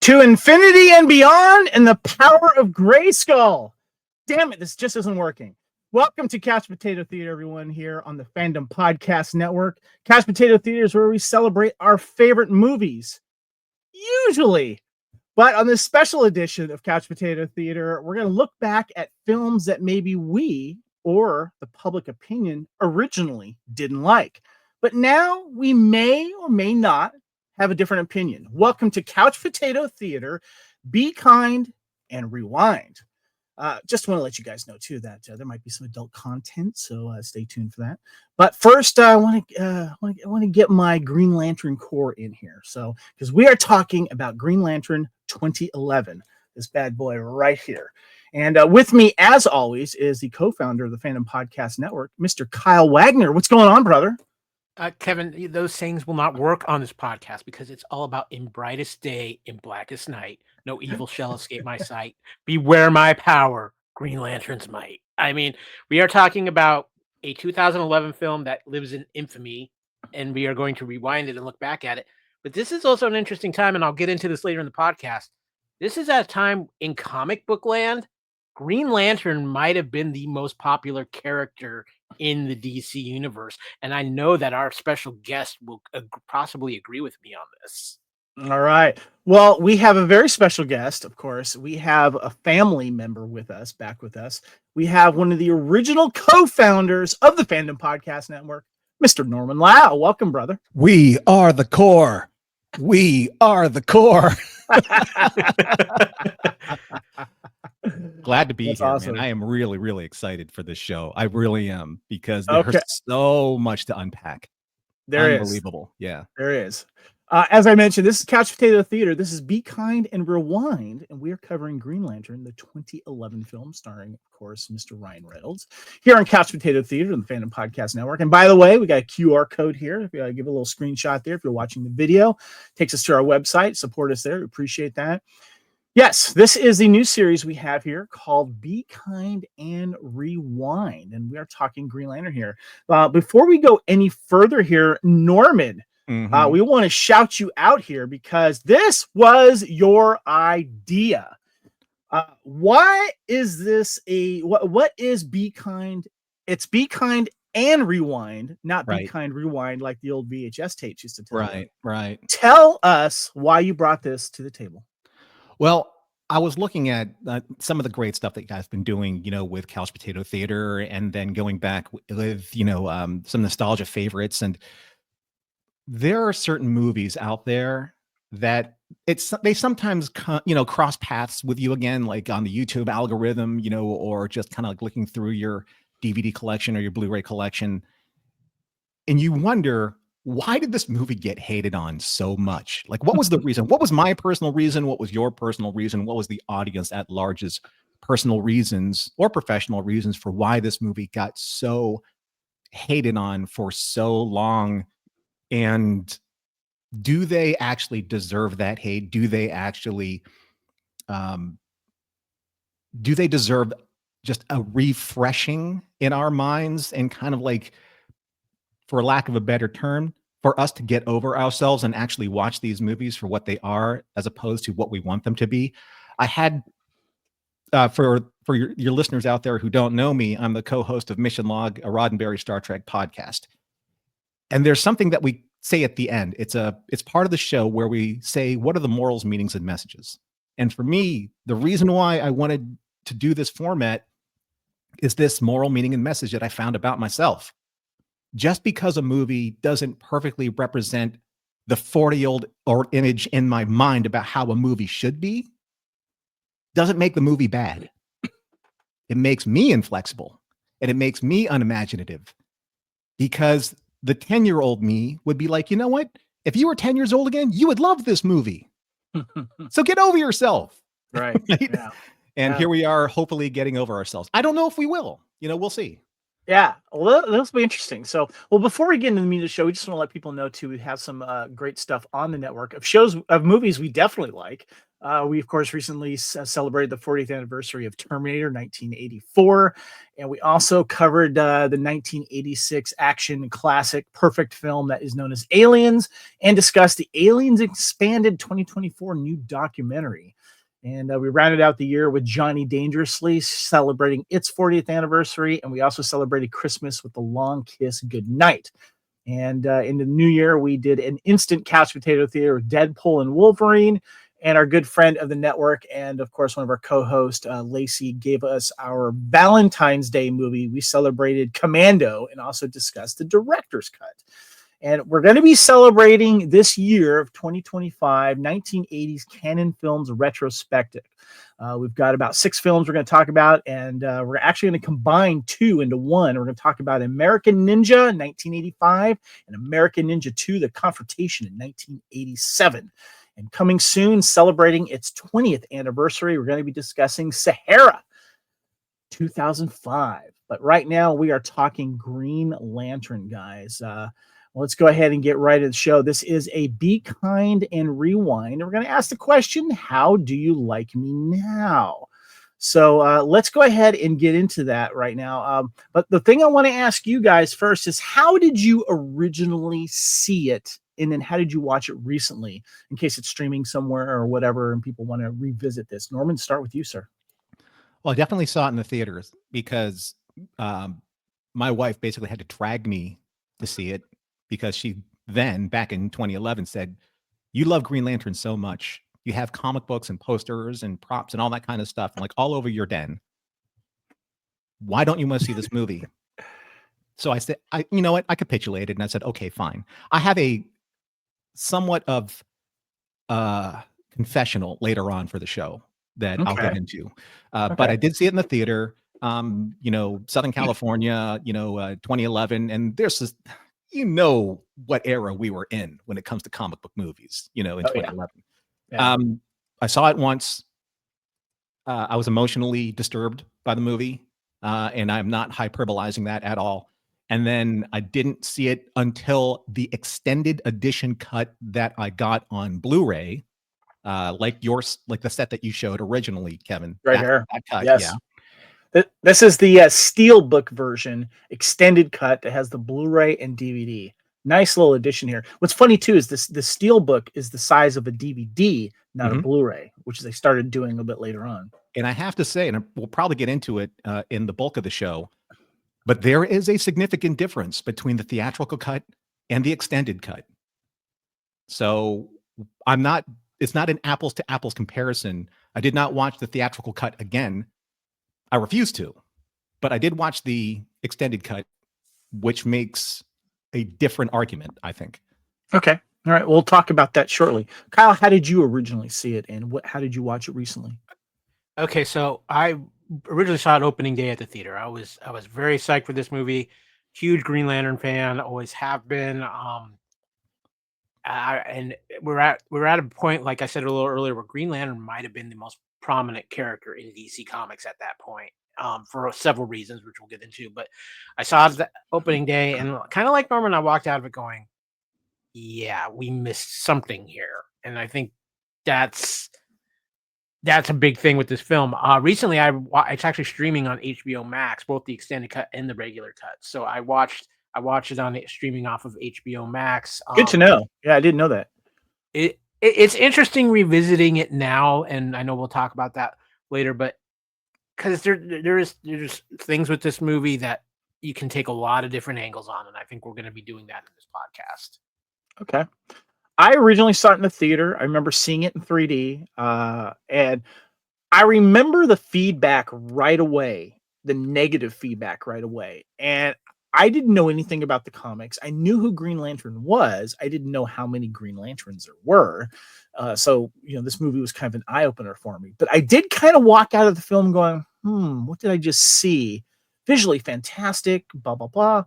To infinity and beyond and the power of Grayskull. Damn it, this just isn't working. Welcome to Couch Potato Theater, everyone, here on the Fandom Podcast Network. Couch Potato Theater is where we celebrate our favorite movies, usually. But on this special edition of Couch Potato Theater, we're going to look back at films that maybe we, or the public opinion, originally didn't like. But now we may or may not have a different opinion. Welcome to Couch Potato Theater. Be kind and rewind. Just want to let you guys know too that there might be some adult content, so stay tuned for that. But first, I want to get my Green Lantern core in here. So because we are talking about Green Lantern 2011, this bad boy right here. And with me, as always, is the co-founder of the Fandom Podcast Network, Mr. Kyle Wagner. What's going on, brother? Kevin, those sayings will not work on this podcast because it's all about in brightest day, in blackest night. No evil shall escape my sight. Beware my power, Green Lantern's might. I mean, we are talking about a 2011 film that lives in infamy, and we are going to rewind it and look back at it. But this is also an interesting time, and I'll get into this later in the podcast. This is at a time in comic book land. Green Lantern might have been the most popular character in the DC universe. And I know that our special guest will possibly agree with me on this. All right. Well, we have a very special guest, of course. We have a family member with us, back with us. We have one of the original co-founders of the Fandom Podcast Network, Mr. Norman Lau. Welcome, brother. We are the core. We are the core. Glad to be That's here, awesome. man. I am really, really excited for this show. I really am, because there's so much to unpack. Unbelievable. Yeah. There is. As I mentioned, this is Couch Potato Theater. This is Be Kind and Rewind, and we are covering Green Lantern, the 2011 film starring, of course, Mr. Ryan Reynolds, here on Couch Potato Theater and the Fandom Podcast Network. And by the way, we got a QR code here. If you give a little screenshot there, if you're watching the video, takes us to our website. Support us there. We appreciate that. Yes, this is the new series we have here called Be Kind and Rewind, and we are talking Green Lantern here. Before we go any further here, Norman, we want to shout you out here because this was your idea. Why is this what is Be Kind? It's Be Kind and Rewind, not Be Kind Rewind like the old VHS tapes used to tell you. Right. Tell us why you brought this to the table. Well, I was looking at some of the great stuff that you guys have been doing, with Couch Potato Theater, and then going back with, some nostalgia favorites. And there are certain movies out there that they sometimes, cross paths with you again, like on the YouTube algorithm, or just kind of like looking through your DVD collection or your Blu-ray collection. And you wonder, why did this movie get hated on so much? Like, what was the reason? What was my personal reason? What was your personal reason? What was the audience at large's personal reasons or professional reasons for why this movie got so hated on for so long? And do they actually deserve that hate? Do they actually, do they deserve just a refreshing in our minds, and kind of like, for lack of a better term, for us to get over ourselves and actually watch these movies for what they are, as opposed to what we want them to be? I had, for your listeners out there who don't know me, I'm the co-host of Mission Log, a Roddenberry Star Trek podcast. And there's something that we say at the end. It's part of the show where we say, what are the morals, meanings, and messages? And for me, the reason why I wanted to do this format is this moral, meaning, and message that I found about myself. Just because a movie doesn't perfectly represent the 40-year-old or image in my mind about how a movie should be, doesn't make the movie bad. It makes me inflexible, and it makes me unimaginative, because the 10-year-old me would be like, you know what? If you were 10 years old again, you would love this movie. So get over yourself. Right? Yeah. And here we are, hopefully getting over ourselves. I don't know if we will. We'll see. Yeah, well, this will be interesting. So, before we get into the meat of the show, we just want to let people know too, we have some great stuff on the network of movies we definitely like. We, of course, recently celebrated the 40th anniversary of Terminator 1984. And we also covered the 1986 action classic perfect film that is known as Aliens, and discussed the Aliens Expanded 2024 new documentary. And we rounded out the year with Johnny Dangerously, celebrating its 40th anniversary. And we also celebrated Christmas with The Long Kiss Goodnight. And in the new year, we did an instant couch potato theater with Deadpool and Wolverine. And our good friend of the network, and of course, one of our co-hosts, Lacey, gave us our Valentine's Day movie. We celebrated Commando and also discussed the director's cut. And we're going to be celebrating this year of 2025, 1980s canon films retrospective. We've got about 6 films we're going to talk about, and we're actually going to combine 2 into one. We're going to talk about American Ninja 1985 and American Ninja 2, The Confrontation in 1987. And coming soon, celebrating its 20th anniversary, we're going to be discussing Sahara 2005. But right now, we are talking Green Lantern, guys. Let's go ahead and get right into the show. This is a Be Kind and Rewind. And we're going to ask the question, how do you like me now? So let's go ahead and get into that right now. But the thing I want to ask you guys first is, how did you originally see it? And then how did you watch it recently, in case it's streaming somewhere or whatever, and people want to revisit this? Norman, start with you, sir. Well, I definitely saw it in the theaters because my wife basically had to drag me to see it, because she then, back in 2011, said, "You love Green Lantern so much. You have comic books and posters and props and all that kind of stuff, like all over your den. Why don't you want to see this movie?" So I said, you know what? I capitulated and I said, okay, fine. I have a somewhat of confessional later on for the show that I'll get into. But I did see it in the theater, Southern California, 2011. And there's this, what era we were in when it comes to comic book movies, in 2011. Yeah. I saw it once. I was emotionally disturbed by the movie, and I'm not hyperbolizing that at all. And then I didn't see it until the extended edition cut that I got on Blu-ray, like the set that you showed originally, Kevin. Right here. That cut, yes. Yeah. This is the Steelbook version, extended cut that has the Blu-ray and DVD. Nice little addition here. What's funny too is the Steelbook is the size of a DVD, not a Blu-ray, which they started doing a bit later on. And I have to say, and we'll probably get into it in the bulk of the show, but there is a significant difference between the theatrical cut and the extended cut. So it's not an apples to apples comparison. I did not watch the theatrical cut again. I refuse to, but I did watch the extended cut, which makes a different argument, I think. Okay. All right. We'll talk about that shortly. Kyle, how did you originally see it, and how did you watch it recently? Okay. So I originally saw it opening day at the theater. I was very psyched for this movie. Huge Green Lantern fan, always have been. And we're at a point, like I said a little earlier, where Green Lantern might have been the most prominent character in DC Comics at that point, for several reasons, which we'll get into. But I saw the opening day, and kind of like Norman, I walked out of it going, "Yeah, we missed something here." And I think that's a big thing with this film. Recently, it's actually streaming on HBO Max, both the extended cut and the regular cut. So I watched it on streaming off of HBO Max. Good to know. Yeah, I didn't know that. It's interesting revisiting it now, and I know we'll talk about that later. But because there's things with this movie that you can take a lot of different angles on, and I think we're going to be doing that in this podcast. Okay. I originally saw it in the theater. I remember seeing it in 3D, and I remember the feedback right away, the negative feedback right away. And I didn't know anything about the comics. I knew who Green Lantern was. I didn't know how many Green Lanterns there were. So, this movie was kind of an eye-opener for me. But I did kind of walk out of the film going, what did I just see? Visually fantastic, blah, blah, blah.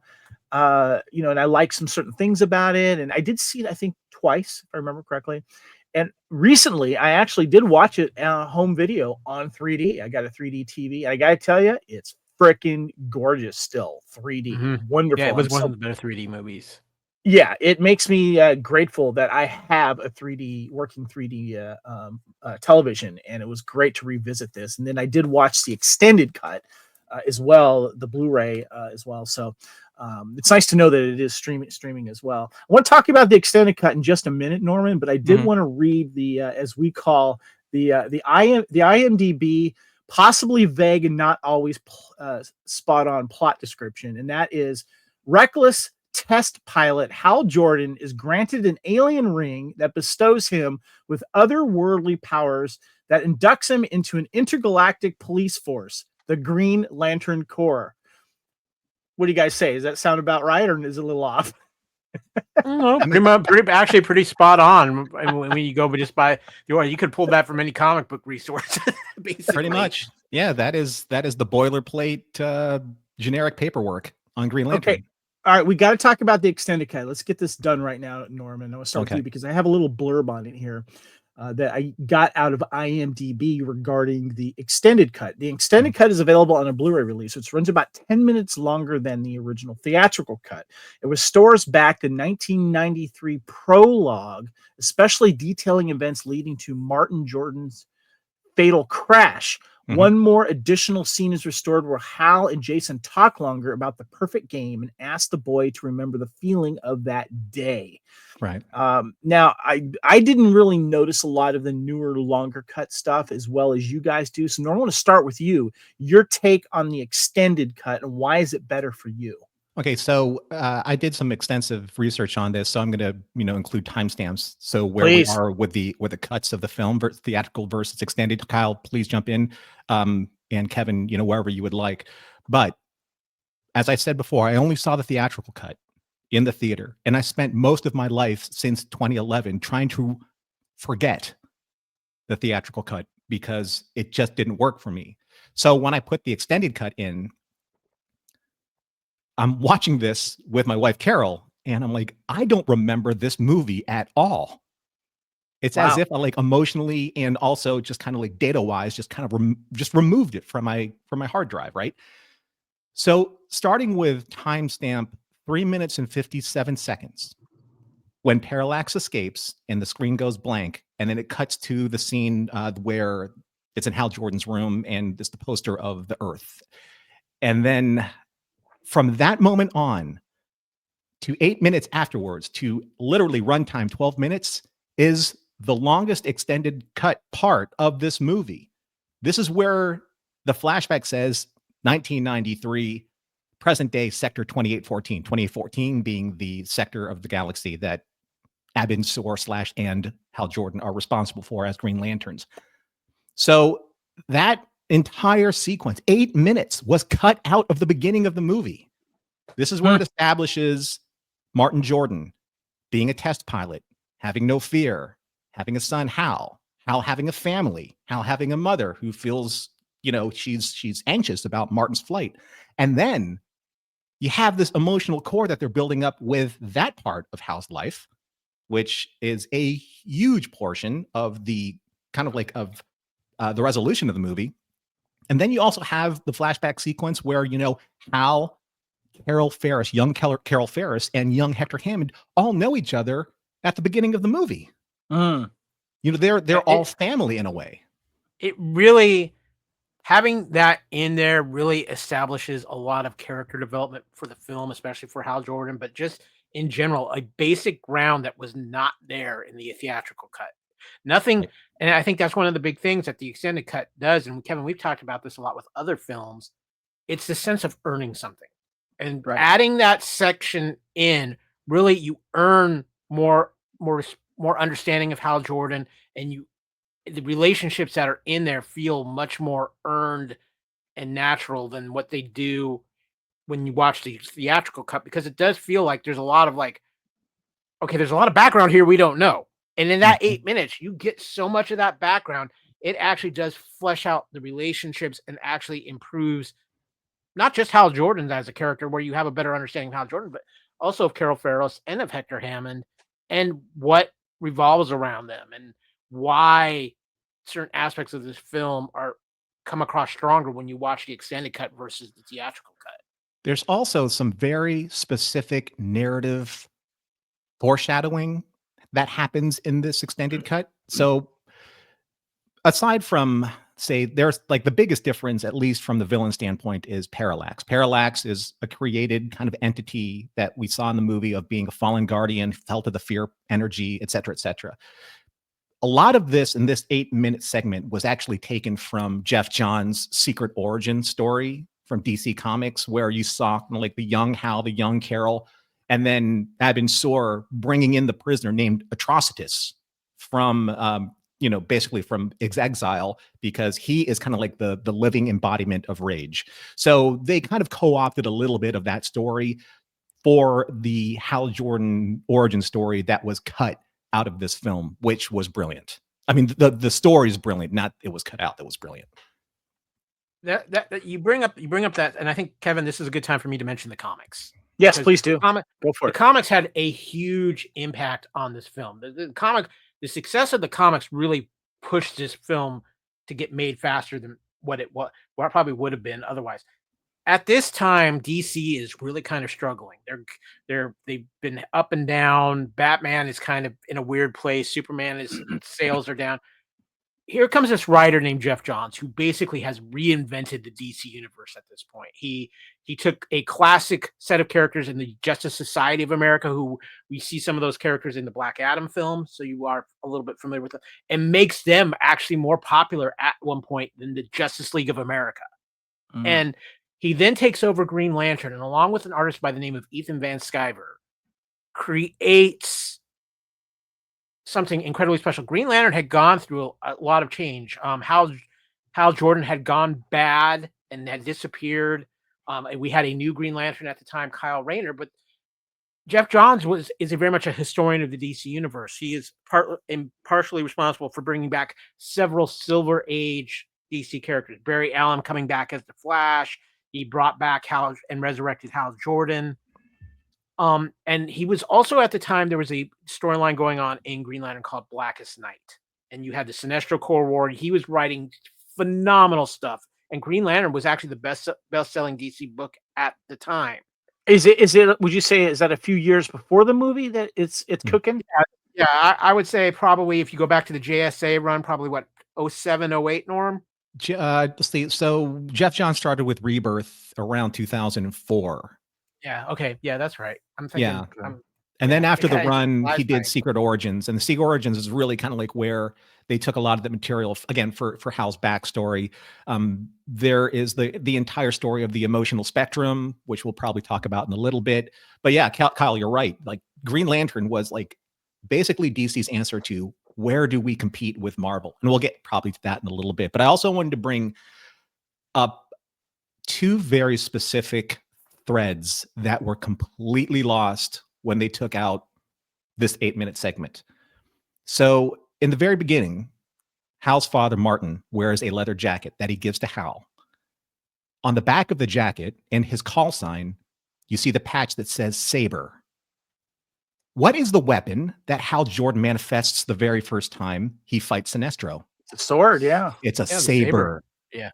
And I like some certain things about it. And I did see it, I think, twice, if I remember correctly. And recently, I actually did watch it home video on 3D. I got a 3D TV. I got to tell you, it's freaking gorgeous still. 3D. Wonderful. Yeah, it was one of the better 3D movies. Yeah, it makes me grateful that I have a working 3D television, and it was great to revisit this. And then I did watch the extended cut as well, the Blu-ray as well. So it's nice to know that it is streaming as well. I want to talk about the extended cut in just a minute, Norman, but I did want to read the as we call the IMDb possibly vague and not always spot on plot description, and that is reckless test pilot Hal Jordan is granted an alien ring that bestows him with otherworldly powers that inducts him into an intergalactic police force, the Green Lantern Corps. What do you guys say? Does that sound about right, or is it a little off? No, pretty spot on. When you go just by, you could pull that from any comic book resource. Basically. Pretty much, yeah. That is the boilerplate generic paperwork on Green Lantern. Okay. All right, we got to talk about the extended cut. Let's get this done right now, Norman. I'll start with you because I have a little blurb on it here that I got out of IMDb regarding the extended cut. The extended cut is available on a Blu-ray release, which runs about 10 minutes longer than the original theatrical cut. It restores back the 1993 prologue, especially detailing events leading to Martin Jordan's fatal crash. One more additional scene is restored where Hal and Jason talk longer about the perfect game and ask the boy to remember the feeling of that day. Right. Now, I didn't really notice a lot of the newer, longer cut stuff as well as you guys do. So, Norm, I want to start with you. Your take on the extended cut and why is it better for you? Okay, so I did some extensive research on this, so I'm going to, include timestamps. So where we are with the cuts of the film, theatrical versus extended. Kyle, please jump in, and Kevin, wherever you would like. But as I said before, I only saw the theatrical cut in the theater, and I spent most of my life since 2011 trying to forget the theatrical cut because it just didn't work for me. So when I put the extended cut in, I'm watching this with my wife, Carol, and I'm like, I don't remember this movie at all. It's as if I emotionally and also just kind of like data wise, just kind of just removed it from my hard drive. Right. So starting with timestamp 3 minutes and 57 seconds, when Parallax escapes and the screen goes blank, and then it cuts to the scene where it's in Hal Jordan's room and it's the poster of the Earth. And then from that moment on to 8 minutes afterwards to literally runtime 12 minutes is the longest extended cut part of this movie. This is where the flashback says 1993, present day sector 2814, 2814 being the sector of the galaxy that Abin Sur / and Hal Jordan are responsible for as Green Lanterns. So that entire sequence, 8 minutes, was cut out of the beginning of the movie. This is where it establishes Martin Jordan being a test pilot, having no fear, having a son, Hal having a family, Hal having a mother who feels, she's anxious about Martin's flight. And then you have this emotional core that they're building up with that part of Hal's life, which is a huge portion of the kind of like of the resolution of the movie. And then you also have the flashback sequence where, Hal, Carol Ferris, young Carol Ferris, and young Hector Hammond all know each other at the beginning of the movie. They're all family in a way. It really, having that in there really establishes a lot of character development for the film, especially for Hal Jordan, but just in general, a basic ground that was not there in the theatrical cut. Nothing, and I think that's one of the big things that the extended cut does. And Kevin, we've talked about this a lot with other films. It's the sense of earning something, and adding that section in, really, you earn more understanding of Hal Jordan, and the relationships that are in there feel much more earned and natural than what they do when you watch the theatrical cut, because it does feel like there's a lot of there's a lot of background here we don't know. And in that 8 minutes, you get so much of that background. It actually does flesh out the relationships and actually improves not just Hal Jordan as a character, where you have a better understanding of Hal Jordan, but also of Carol Ferris and of Hector Hammond and what revolves around them and why certain aspects of this film come across stronger when you watch the extended cut versus the theatrical cut. There's also some very specific narrative foreshadowing that happens in this extended cut. So aside from, say, there's like the biggest difference, at least from the villain standpoint, is Parallax. Parallax is a created kind of entity that we saw in the movie of being a fallen guardian, felt of the fear energy, et cetera, et cetera. A lot of this in this 8-minute segment was actually taken from Jeff Johns' secret origin story from DC Comics, where you saw like the young Hal, the young Carol, and then Abin Sur bringing in the prisoner named Atrocitus from, basically from exile, because he is kind of like the living embodiment of rage. So they kind of co-opted a little bit of that story for the Hal Jordan origin story that was cut out of this film, which was brilliant. I mean, the story is brilliant, not it was cut out. That was brilliant. That you bring up that, and I think, Kevin, this is a good time for me to mention the comics. Yes, Because please do. Go for it. The comics had a huge impact on this film. The success of the comics really pushed this film to get made faster than what it probably would have been otherwise. At this time, DC is really kind of struggling. They've been up and down. Batman is kind of in a weird place. Superman's sales are down. Here comes this writer named Jeff Johns, who basically has reinvented the DC universe at this point. He took a classic set of characters in the Justice Society of America, who we see some of those characters in the Black Adam film, so you are a little bit familiar with them, and makes them actually more popular at one point than the Justice League of America. And he then takes over Green Lantern, and along with an artist by the name of Ethan Van Sciver, creates something incredibly special. Green Lantern had gone through a lot of change. Hal Jordan had gone bad and had disappeared. And we had a new Green Lantern at the time, Kyle Rayner. But Jeff Johns is very much a historian of the DC universe. He is partially responsible for bringing back several Silver Age DC characters. Barry Allen coming back as the Flash. He brought back Hal and resurrected Hal Jordan. And he was also, at the time, there was a storyline going on in Green Lantern called Blackest Night. And you had the Sinestro Corps War. He was writing phenomenal stuff. And Green Lantern was actually the best-selling DC book at the time. Is it? Would you say, is that a few years before the movie that it's cooking? Yeah, I would say probably, if you go back to the JSA run, probably what, 07, 08, Norm? Let's see. So Jeff Johns started with Rebirth around 2004. Yeah. Okay. Yeah, that's right. I'm thinking. Yeah. And then after the run, he did Secret Origins, and the Secret Origins is really kind of like where they took a lot of the material again for Hal's backstory. There is the entire story of the emotional spectrum, which we'll probably talk about in a little bit. But yeah, Kyle, you're right. Like Green Lantern was like basically DC's answer to where do we compete with Marvel, and we'll get probably to that in a little bit. But I also wanted to bring up two very specific threads that were completely lost when they took out this 8-minute segment. So in the very beginning, Hal's father, Martin, wears a leather jacket that he gives to Hal. On the back of the jacket and his call sign, you see the patch that says Saber. What is the weapon that Hal Jordan manifests the very first time he fights Sinestro? It's a sword, yeah. It's a saber. Yeah.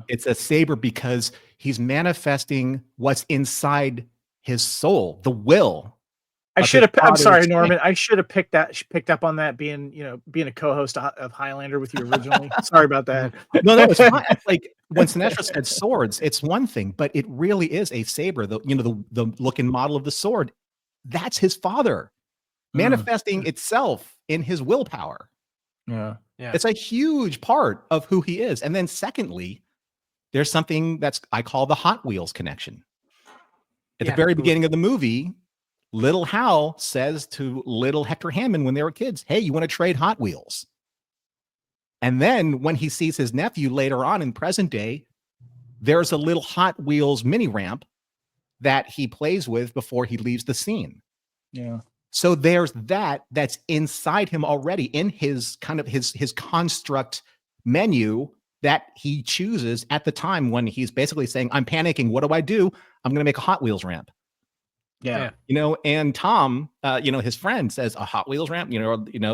It's a saber because he's manifesting what's inside his soul, the will. I'm sorry, Norman. I should have picked up on that, being a co-host of Highlander with you originally. Sorry about that. No, it's fine. Like when Sinestro said swords, it's one thing, but it really is a saber. The look and model of the sword, that's his father manifesting itself in his willpower. Yeah. It's a huge part of who he is. And then secondly, there's something I call the Hot Wheels connection. At the very beginning of the movie, little Hal says to little Hector Hammond when they were kids, hey, you want to trade Hot Wheels? And then when he sees his nephew later on in present day, there's a little Hot Wheels mini ramp that he plays with before he leaves the scene. Yeah. So there's that's inside him already in his kind of his construct menu that he chooses at the time when he's basically saying, I'm panicking. What do? I'm going to make a Hot Wheels ramp. Yeah. And Tom, his friend says a Hot Wheels ramp,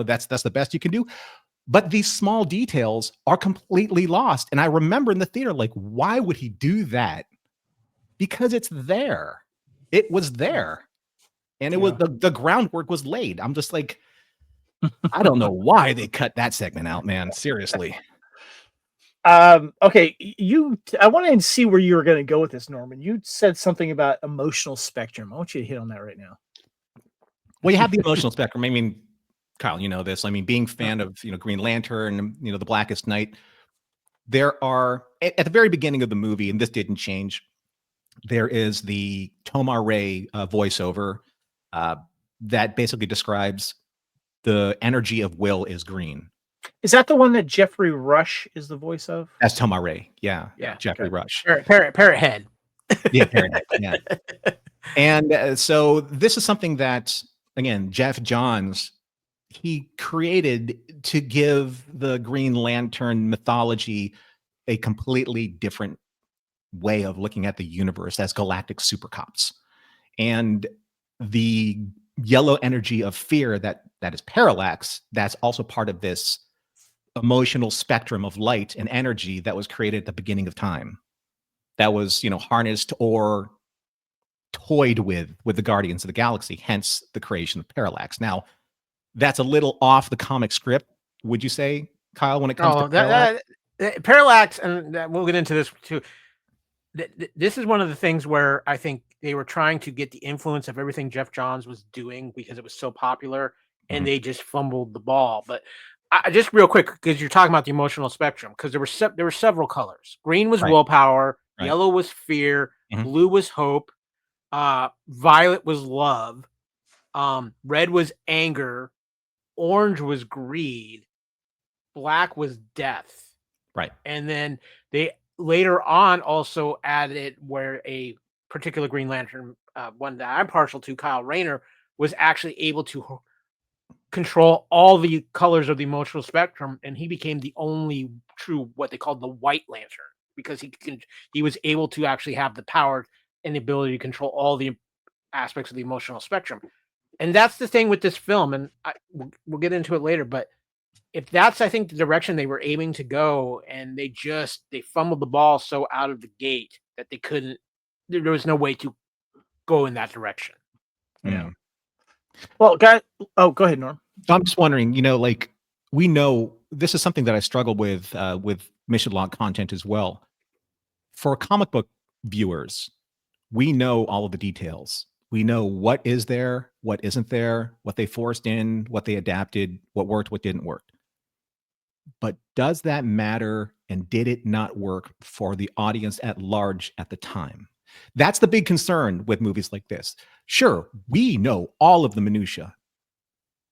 that's the best you can do. But these small details are completely lost. And I remember in the theater, like, why would he do that? Because it's there. It was there. And it was the groundwork was laid. I'm just like, I don't know why they cut that segment out, man. Seriously. Okay, I wanted to see where you were going to go with this, Norman. You said something about emotional spectrum. I want you to hit on that right now. Well, you have the emotional spectrum. I mean, Kyle, you know this. I mean, being a fan of, Green Lantern, The Blackest Night, there are, at the very beginning of the movie, and this didn't change, there is the Tomar Ray voiceover that basically describes the energy of will is green. Is that the one that Jeffrey Rush is the voice of? That's Tomar Ray. Yeah. Jeffrey okay. Rush. Parrot head. Yeah, Parrot head. Yeah. And so this is something that, again, Jeff Johns, he created to give the Green Lantern mythology a completely different way of looking at the universe as galactic super cops. And the yellow energy of fear that is Parallax, that's also part of this emotional spectrum of light and energy that was created at the beginning of time. That was, harnessed or toyed with the Guardians of the Galaxy, hence the creation of Parallax. Now, that's a little off the comic script, would you say, Kyle, when it comes to Parallax? Parallax, and we'll get into this too. This is one of the things where I think they were trying to get the influence of everything Jeff Johns was doing because it was so popular, and they just fumbled the ball. But just real quick, because you're talking about the emotional spectrum, because there were several colors. Green was willpower, yellow was fear, blue was hope, violet was love, red was anger, orange was greed, black was death. Right. And then they later on also added where a particular Green Lantern, one that I'm partial to, Kyle Rayner, was actually able to control all the colors of the emotional spectrum, and he became the only true, what they called the White Lantern, because he was able to actually have the power and the ability to control all the aspects of the emotional spectrum. And that's the thing with this film, and we'll get into it later, but if that's, I think, the direction they were aiming to go, and they fumbled the ball so out of the gate that there was no way to go in that direction. Yeah. Well, go ahead, Norm. I'm just wondering, we know this is something that I struggle with mission log content as well. For comic book viewers, we know all of the details. We know what is there, what isn't there, what they forced in, what they adapted, what worked, what didn't work. But does that matter, and did it not work for the audience at large at the time? That's the big concern with movies like this. Sure, we know all of the minutia.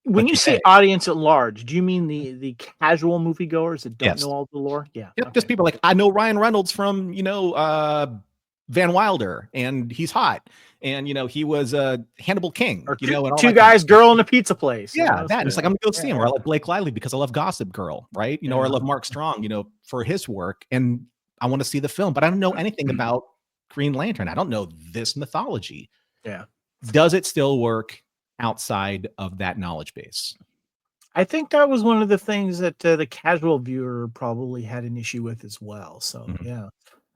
When you say audience at large, do you mean the casual moviegoers that don't know all the lore? Yeah. Yep, just people like, I know Ryan Reynolds from, Van Wilder, and he's hot. And, he was Hannibal King. Or two guys, girl in a pizza place. Yeah, that. And it's like, I'm going to go see him. Or I like Blake Lively because I love Gossip Girl, right? Or I love Mark Strong, for his work. And I want to see the film. But I don't know anything about Green Lantern. I don't know this mythology. Yeah. Does it still work outside of that knowledge base? I think that was one of the things that the casual viewer probably had an issue with as well. So, yeah.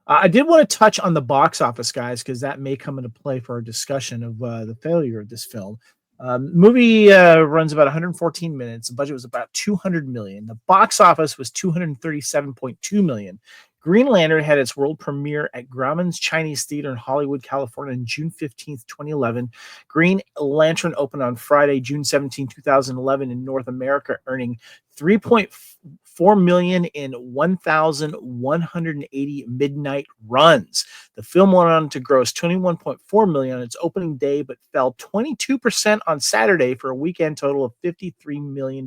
I did want to touch on the box office, guys, because that may come into play for our discussion of the failure of this film. Movie runs about 114 minutes. The budget was about $200 million. The box office was $237.2 million. Green Lantern had its world premiere at Grauman's Chinese Theater in Hollywood, California on June 15th, 2011. Green Lantern opened on Friday, June 17, 2011 in North America, earning $3.4 million in 1,180 midnight runs. The film went on to gross $21.4 million on its opening day, but fell 22% on Saturday for a weekend total of $53 million,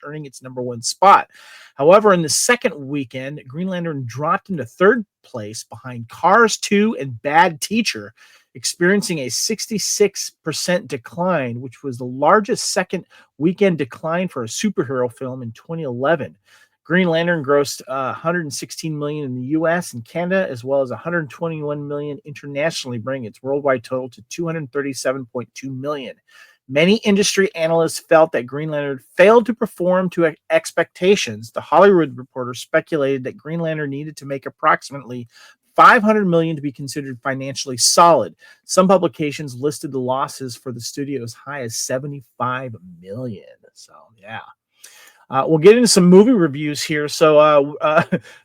earning its number one spot. However, in the second weekend, Green Lantern dropped into third place behind Cars 2 and Bad Teacher, experiencing a 66% decline, which was the largest second weekend decline for a superhero film in 2011. Green Lantern grossed $116 million in the U.S. and Canada, as well as $121 million internationally, bringing its worldwide total to $237.2 million. Many industry analysts felt that Green Lantern failed to perform to expectations. The Hollywood Reporter speculated that Green Lantern needed to make approximately $500 million to be considered financially solid. Some publications listed the losses for the studio as high as $75 million. So, yeah. We'll get into some movie reviews here. So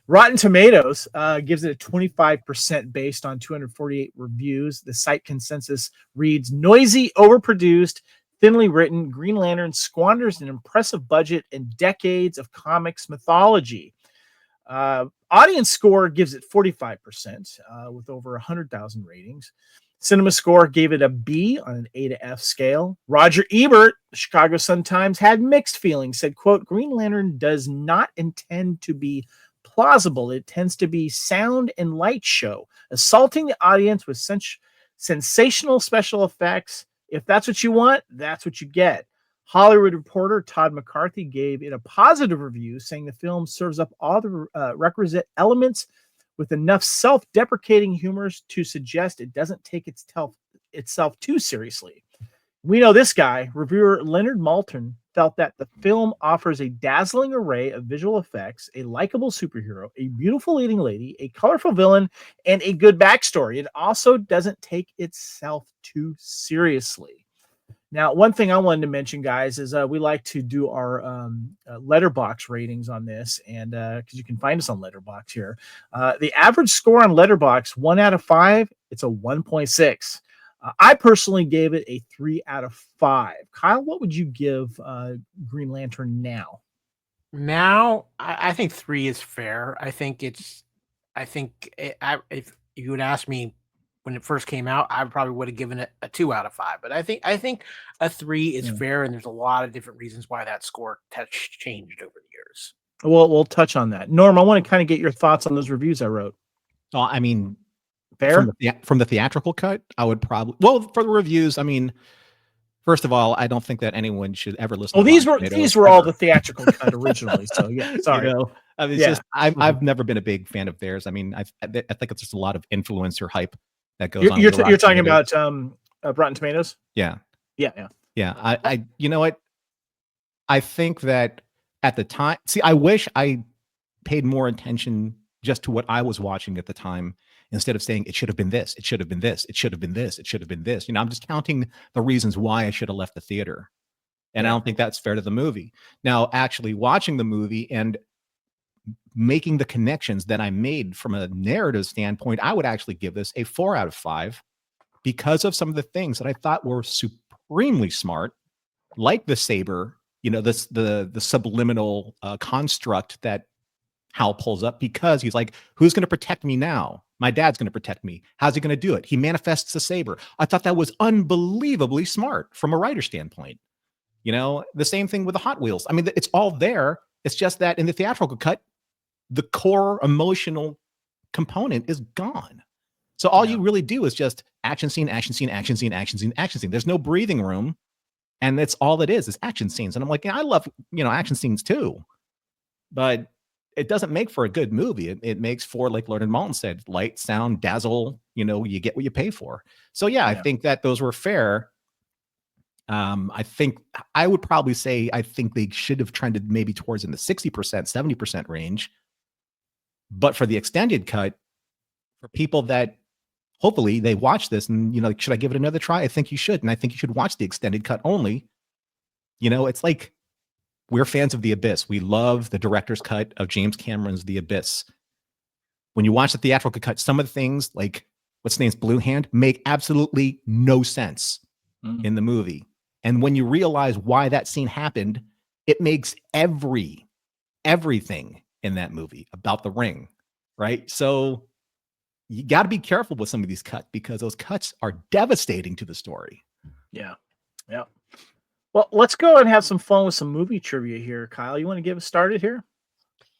Rotten Tomatoes gives it a 25% based on 248 reviews. The site consensus reads, noisy, overproduced, thinly written, Green Lantern squanders an impressive budget and decades of comics mythology. Audience score gives it 45% with over 100,000 ratings. Cinema Score gave it a B on an A to F scale. Roger Ebert, the Chicago Sun-Times, had mixed feelings, said, quote, Green Lantern does not intend to be plausible. It tends to be sound and light show, assaulting the audience with sensational special effects. If that's what you want, that's what you get. Hollywood Reporter Todd McCarthy gave it a positive review, saying the film serves up all the requisite elements with enough self-deprecating humors to suggest it doesn't take itself too seriously. We know this guy, reviewer Leonard Maltin, felt that the film offers a dazzling array of visual effects, a likable superhero, a beautiful leading lady, a colorful villain, and a good backstory. It also doesn't take itself too seriously. Now, one thing I wanted to mention, guys, is we like to do our Letterbox ratings on this, and because you can find us on Letterbox here. The average score on Letterbox, 1 out of 5, it's a 1.6. I personally gave it a 3 out of 5. Kyle, what would you give Green Lantern now? Now, I think 3 is fair. If you would ask me when it first came out, I probably would have given it a 2 out of 5. But I think a 3 is fair, and there's a lot of different reasons why that score changed over the years. Well, we'll touch on that. Norm, I want to kind of get your thoughts on those reviews I wrote. Oh, I mean, fair? From the theatrical cut, I would probably, well, for the reviews, I mean, first of all, I don't think that anyone should ever listen. Well, these were all the theatrical cut originally. So yeah, sorry. I mean, it's just I've never been a big fan of theirs. I mean, I think it's just a lot of influencer hype that goes on. You're talking about Rotten Tomatoes? Yeah. I you know what? I think that at the time, I wish I paid more attention just to what I was watching at the time, instead of saying it should have been this, it should have been this, it should have been this, it should have been this. I'm just counting the reasons why I should have left the theater. And I don't think that's fair to the movie. Now, actually watching the movie and making the connections that I made from a narrative standpoint, I would actually give this a 4 out of 5 because of some of the things that I thought were supremely smart, like the saber, the subliminal construct that Hal pulls up, because he's like, who's going to protect me now? My dad's going to protect me. How's he going to do it? He manifests the saber. I thought that was unbelievably smart from a writer standpoint. The same thing with the Hot Wheels. I mean, it's all there. It's just that in the theatrical cut, the core emotional component is gone. So all you really do is just action scene, action scene, action scene, action scene, action scene. There's no breathing room. And that's all it is action scenes. And I'm like, I love, action scenes too. But it doesn't make for a good movie. It makes for, like Leonard Maltin said, light, sound, dazzle, you get what you pay for. So I think that those were fair. I think I would probably say, I think they should have trended maybe towards in the 60%, 70% range. But for the extended cut, for people that hopefully they watch this and, should I give it another try? I think you should. And I think you should watch the extended cut only. It's like, we're fans of The Abyss. We love the director's cut of James Cameron's The Abyss. When you watch the theatrical cut, some of the things, like what's his name's Blue Hand, make absolutely no sense in the movie. And when you realize why that scene happened, it makes everything in that movie about the ring, right? So you got to be careful with some of these cuts, because those cuts are devastating to the story. Yeah. Well, let's go and have some fun with some movie trivia here. Kyle, you want to get us started here?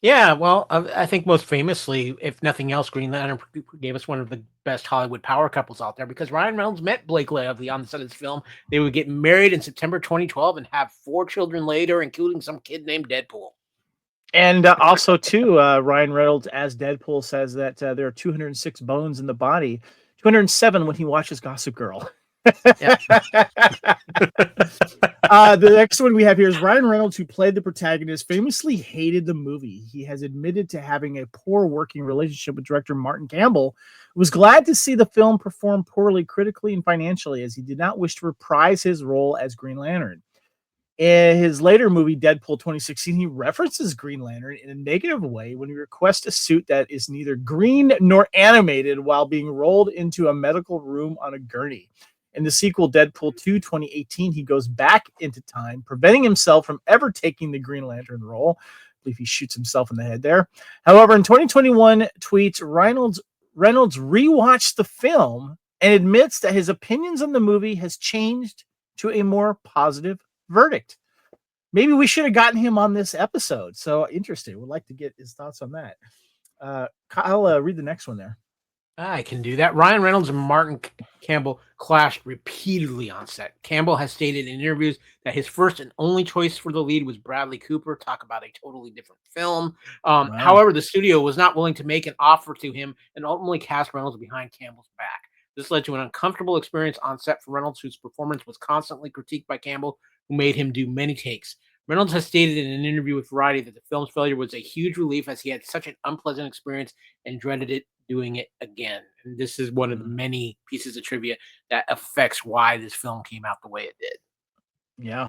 Yeah, well, I think most famously, if nothing else, Green Lantern gave us one of the best Hollywood power couples out there, because Ryan Reynolds met Blake Lively on the set of this film. They would get married in September 2012 and have 4 children later, including some kid named Deadpool. And also, too, Ryan Reynolds as Deadpool says that there are 206 bones in the body, 207 when he watches Gossip Girl. The next one we have here is Ryan Reynolds, who played the protagonist, famously hated the movie. He has admitted to having a poor working relationship with director Martin Campbell, who was glad to see the film perform poorly critically and financially, as he did not wish to reprise his role as Green Lantern. In his later movie, Deadpool 2016, he references Green Lantern in a negative way when he requests a suit that is neither green nor animated while being rolled into a medical room on a gurney. In the sequel, Deadpool 2 2018, he goes back into time, preventing himself from ever taking the Green Lantern role. I believe he shoots himself in the head there. However, in 2021 tweets, Reynolds rewatched the film and admits that his opinions on the movie has changed to a more positive verdict. Maybe we should have gotten him on this episode. So interesting. Would like to get his thoughts on that. I'll read the next one there. I can do that. Ryan Reynolds and Martin Campbell clashed repeatedly on set. Campbell has stated in interviews that his first and only choice for the lead was Bradley Cooper. Talk about a totally different film. Wow. However, the studio was not willing to make an offer to him and ultimately cast Reynolds behind Campbell's back. This led to an uncomfortable experience on set for Reynolds, whose performance was constantly critiqued by Campbell, who made him do many takes. Reynolds has stated in an interview with Variety that the film's failure was a huge relief, as he had such an unpleasant experience and dreaded doing it again. And this is one of the many pieces of trivia that affects why this film came out the way it did. Yeah.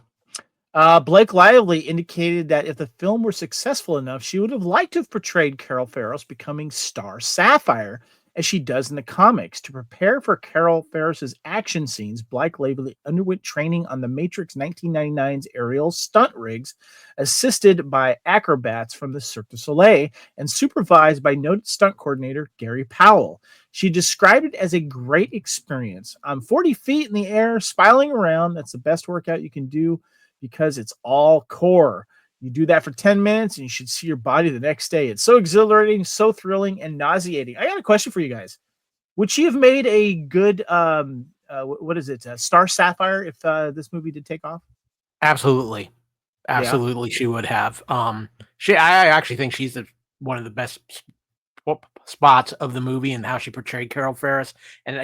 Blake Lively indicated that if the film were successful enough, she would have liked to have portrayed Carol Ferris becoming Star Sapphire, as she does in the comics. To prepare for Carol Ferris's action scenes, Blake Lively underwent training on the Matrix 1999's aerial stunt rigs, assisted by acrobats from the Cirque du Soleil and supervised by noted stunt coordinator Gary Powell. She described it as a great experience. I'm 40 feet in the air, spiraling around. That's the best workout you can do because it's all core. You do that for 10 minutes and you should see your body the next day. It's so exhilarating, so thrilling, and nauseating. I got a question for you guys. Would she have made a good, Star Sapphire if this movie did take off? Absolutely. Absolutely, yeah. She would have. I actually think she's one of the best spots of the movie and how she portrayed Carol Ferris. And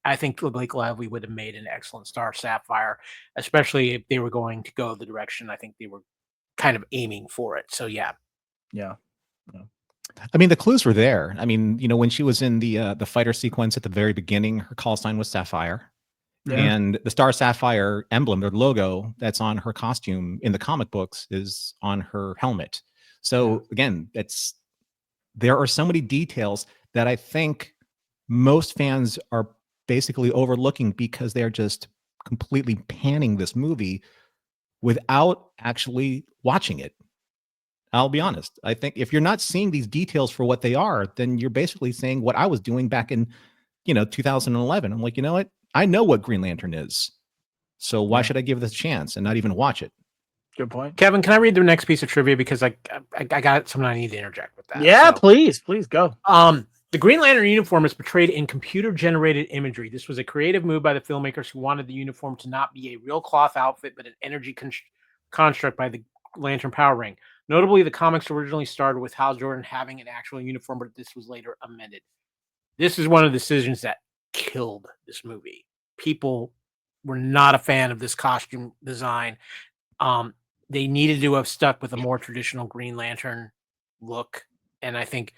I think Blake Lively would have made an excellent Star Sapphire, especially if they were going to go the direction I think they were kind of aiming for it. So yeah. I mean, the clues were there. I mean, when she was in the fighter sequence at the very beginning, her call sign was Sapphire. Yeah. And the Star Sapphire emblem or logo that's on her costume in the comic books is on her helmet. So again, there are so many details that I think most fans are basically overlooking because they're just completely panning this movie without actually watching it. I'll be honest. I think if you're not seeing these details for what they are, then you're basically saying what I was doing back in, 2011. I'm like, you know what? I know what Green Lantern is. So why should I give this a chance and not even watch it? Good point. Kevin, can I read the next piece of trivia? Because I got something I need to interject with that. Yeah, so, please go. The Green Lantern uniform is portrayed in computer-generated imagery. This was a creative move by the filmmakers who wanted the uniform to not be a real cloth outfit, but an energy construct by the Lantern power ring. Notably, the comics originally started with Hal Jordan having an actual uniform, but this was later amended. This is one of the decisions that killed this movie. People were not a fan of this costume design. They needed to have stuck with a more traditional Green Lantern look, and I think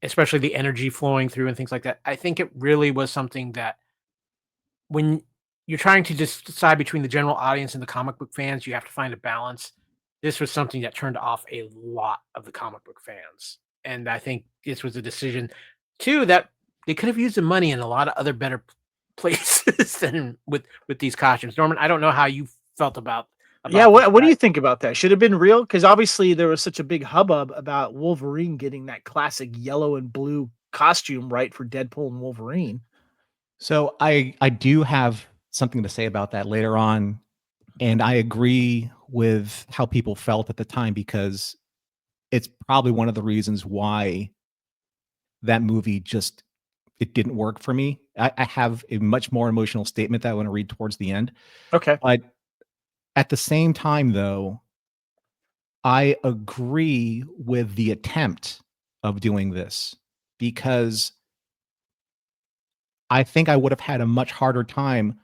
especially the energy flowing through and things like that. I think it really was something that when you're trying to just decide between the general audience and the comic book fans, you have to find a balance. This was something that turned off a lot of the comic book fans. And I think this was a decision, too, that they could have used the money in a lot of other better places than with these costumes. Norman, I don't know how you felt about what do you think about that? Should have been real? Because obviously there was such a big hubbub about Wolverine getting that classic yellow and blue costume right for Deadpool and Wolverine. So I do have something to say about that later on. And I agree with how people felt at the time, because it's probably one of the reasons why that movie it didn't work for me. I have a much more emotional statement that I want to read towards the end. Okay. But at the same time, though, I agree with the attempt of doing this, because I think I would have had a much harder time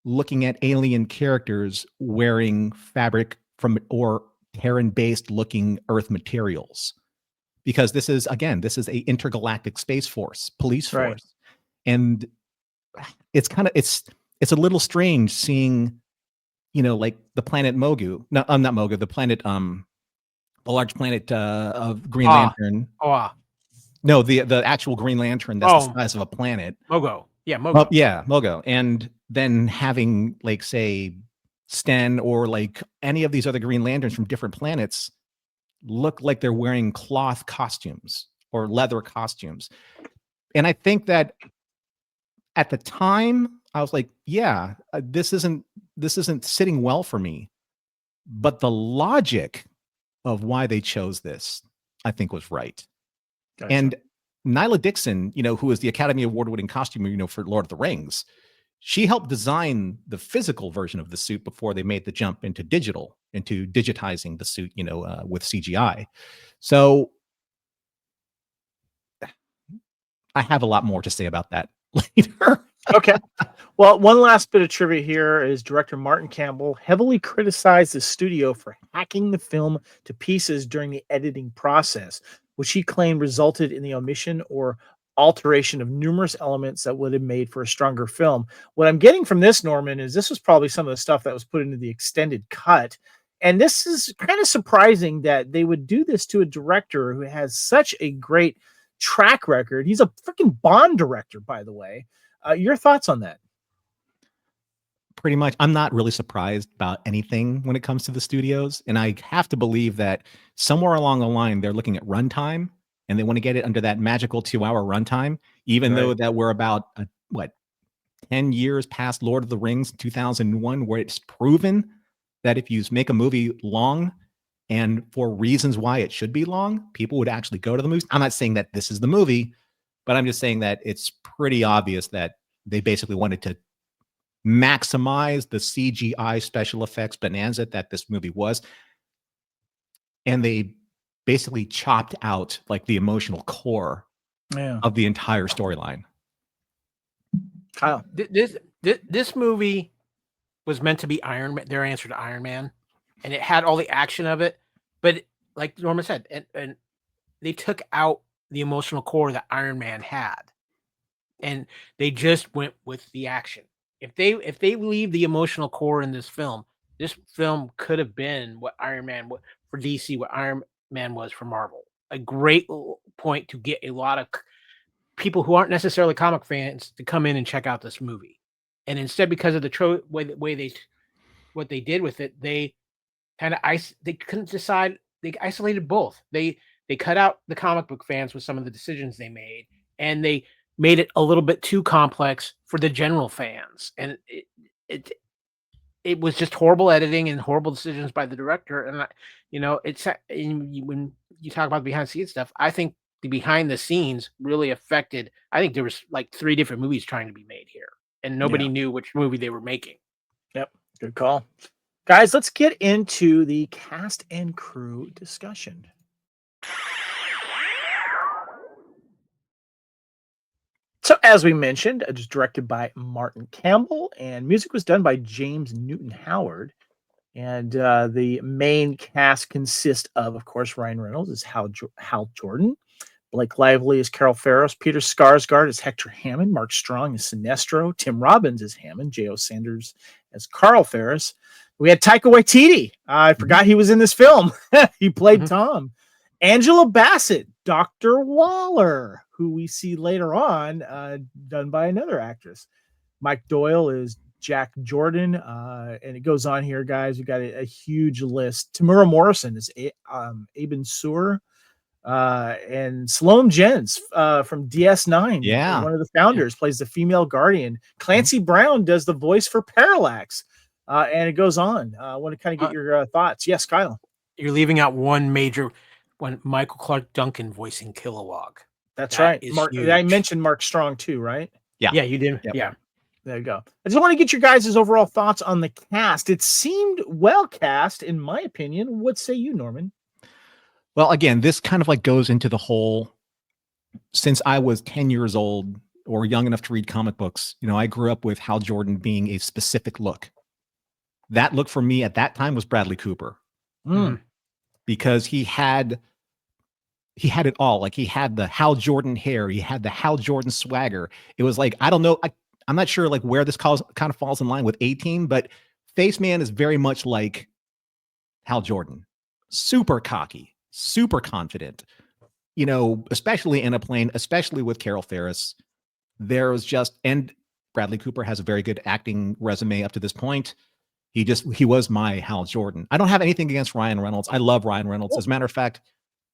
looking at alien characters wearing fabric from or Terran-based looking Earth materials. Because this is a intergalactic space force, police force. Right. And it's a little strange seeing, like the planet Mogu. No, not Mogu, the planet, the large planet of Green Lantern. No, the actual Green Lantern that's the size of a planet. Mogo. Yeah, Mogo. Mogo. And then having, like, say, Sten or like any of these other Green Lanterns from different planets look like they're wearing cloth costumes or leather costumes. And I think that at the time I was like, this isn't sitting well for me. But the logic of why they chose this, I think, was right. Gotcha. And Nyla Dixon, who is the Academy Award-winning costumer, for Lord of the Rings, she helped design the physical version of the suit before they made the jump into digitizing the suit, with CGI. So I have a lot more to say about that later. Okay. Well, one last bit of trivia here is director Martin Campbell heavily criticized the studio for hacking the film to pieces during the editing process, which he claimed resulted in the omission or alteration of numerous elements that would have made for a stronger film. What I'm getting from this, Norman, is this was probably some of the stuff that was put into the extended cut. And this is kind of surprising that they would do this to a director who has such a great track record. He's a freaking Bond director, by the way. Your thoughts on that? Pretty much. I'm not really surprised about anything when it comes to the studios. And I have to believe that somewhere along the line, they're looking at runtime and they want to get it under that magical 2-hour runtime, even though that we're about 10 years past Lord of the Rings, 2001, where it's proven that if you make a movie long and for reasons why it should be long, people would actually go to the movies. I'm not saying that this is the movie, but I'm just saying that it's pretty obvious that they basically wanted to maximize the CGI special effects bonanza that this movie was. And they basically chopped out like the emotional core of the entire storyline. Kyle, this movie was meant to be Iron Man, their answer to Iron Man, and it had all the action of it. But like Norman said, and they took out the emotional core that Iron Man had, and they just went with the action. If they leave the emotional core in this film could have been what Iron Man for DC, what Iron Man was for Marvel. A great point to get a lot of people who aren't necessarily comic fans to come in and check out this movie. And instead, because of the what they did with it, they kind of they couldn't decide. They isolated both. They cut out the comic book fans with some of the decisions they made, and they made it a little bit too complex for the general fans. And it was just horrible editing and horrible decisions by the director. And when you talk about behind the scenes stuff, I think the behind the scenes really affected. I think there was like 3 different movies trying to be made here, and nobody knew which movie they were making. Yep, good call, guys. Let's get into the cast and crew discussion. So, as we mentioned, it was directed by Martin Campbell, and music was done by James Newton Howard. And the main cast consists of course, Ryan Reynolds is Hal Jordan, Blake Lively is Carol Ferris, Peter Sarsgaard is Hector Hammond, Mark Strong is Sinestro, Tim Robbins is Hammond, J.O. Sanders as Carl Ferris. We had Taika Waititi. I forgot he was in this film. He played Tom. Angela Bassett, Dr. Waller, who we see later on, done by another actress. Mike Doyle is Jack Jordan, and it goes on here, guys. We got a huge list. Tamura Morrison is Aben Sur, and Sloane Jens from DS9, one of the founders, plays the female guardian. Clancy Brown does the voice for Parallax, and it goes on. I want to kind of get your thoughts. Yes, Kyle. You're leaving out one Michael Clark Duncan voicing Kilowog. That's right. I mentioned Mark Strong too, right? Yeah, you did. Yep. Yeah. There you go. I just want to get your guys' overall thoughts on the cast. It seemed well cast, in my opinion. What say you, Norman? Well, again, this kind of like goes into the whole, since I was 10 years old, or young enough to read comic books, I grew up with Hal Jordan being a specific look. That look for me at that time was Bradley Cooper. Because he had it all. Like, he had the Hal Jordan hair, he had the Hal Jordan swagger. It was like, I don't know, I'm not sure like where this kind of falls in line with 18, but Face Man is very much like Hal Jordan. Super cocky, super confident, especially in a plane, especially with Carol Ferris. And Bradley Cooper has a very good acting resume up to this point. He was my Hal Jordan. I don't have anything against Ryan Reynolds. I love Ryan Reynolds. As a matter of fact,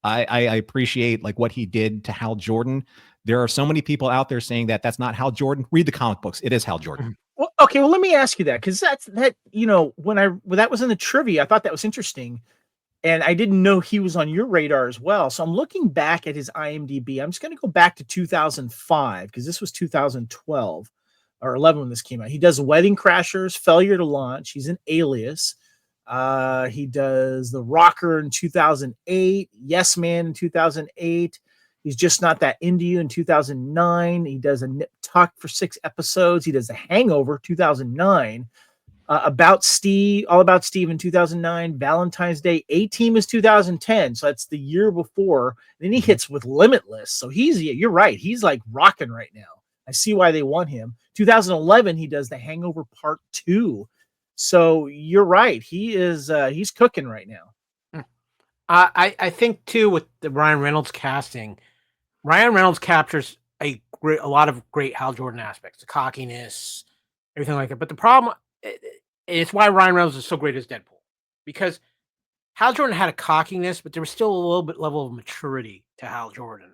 I appreciate like what he did to Hal Jordan. There are so many people out there saying that that's not Hal Jordan. Read the comic books. It is Hal Jordan. Well, okay. Well, let me ask you that, because when that was in the trivia, I thought that was interesting, and I didn't know he was on your radar as well. So I'm looking back at his IMDb. I'm just going to go back to 2005 because this was 2012 or 11 when this came out. He does Wedding Crashers, Failure to Launch. He's an Alias. He does The Rocker in 2008, Yes Man in 2008. He's Just Not That Into You in 2009. He does a Nip Tuck for 6 episodes. He does The Hangover 2009. About Steve, All About Steve in 2009. Valentine's Day. A-Team is 2010, so that's the year before. Then he hits with Limitless. So you're right. He's like rocking right now. I see why they want him. 2011, he does The Hangover Part 2. So you're right. He's cooking right now. I think too with the Ryan Reynolds casting, Ryan Reynolds captures a lot of great Hal Jordan aspects, the cockiness, everything like that. But the problem, it's why Ryan Reynolds is so great as Deadpool, because Hal Jordan had a cockiness, but there was still a little bit level of maturity to Hal Jordan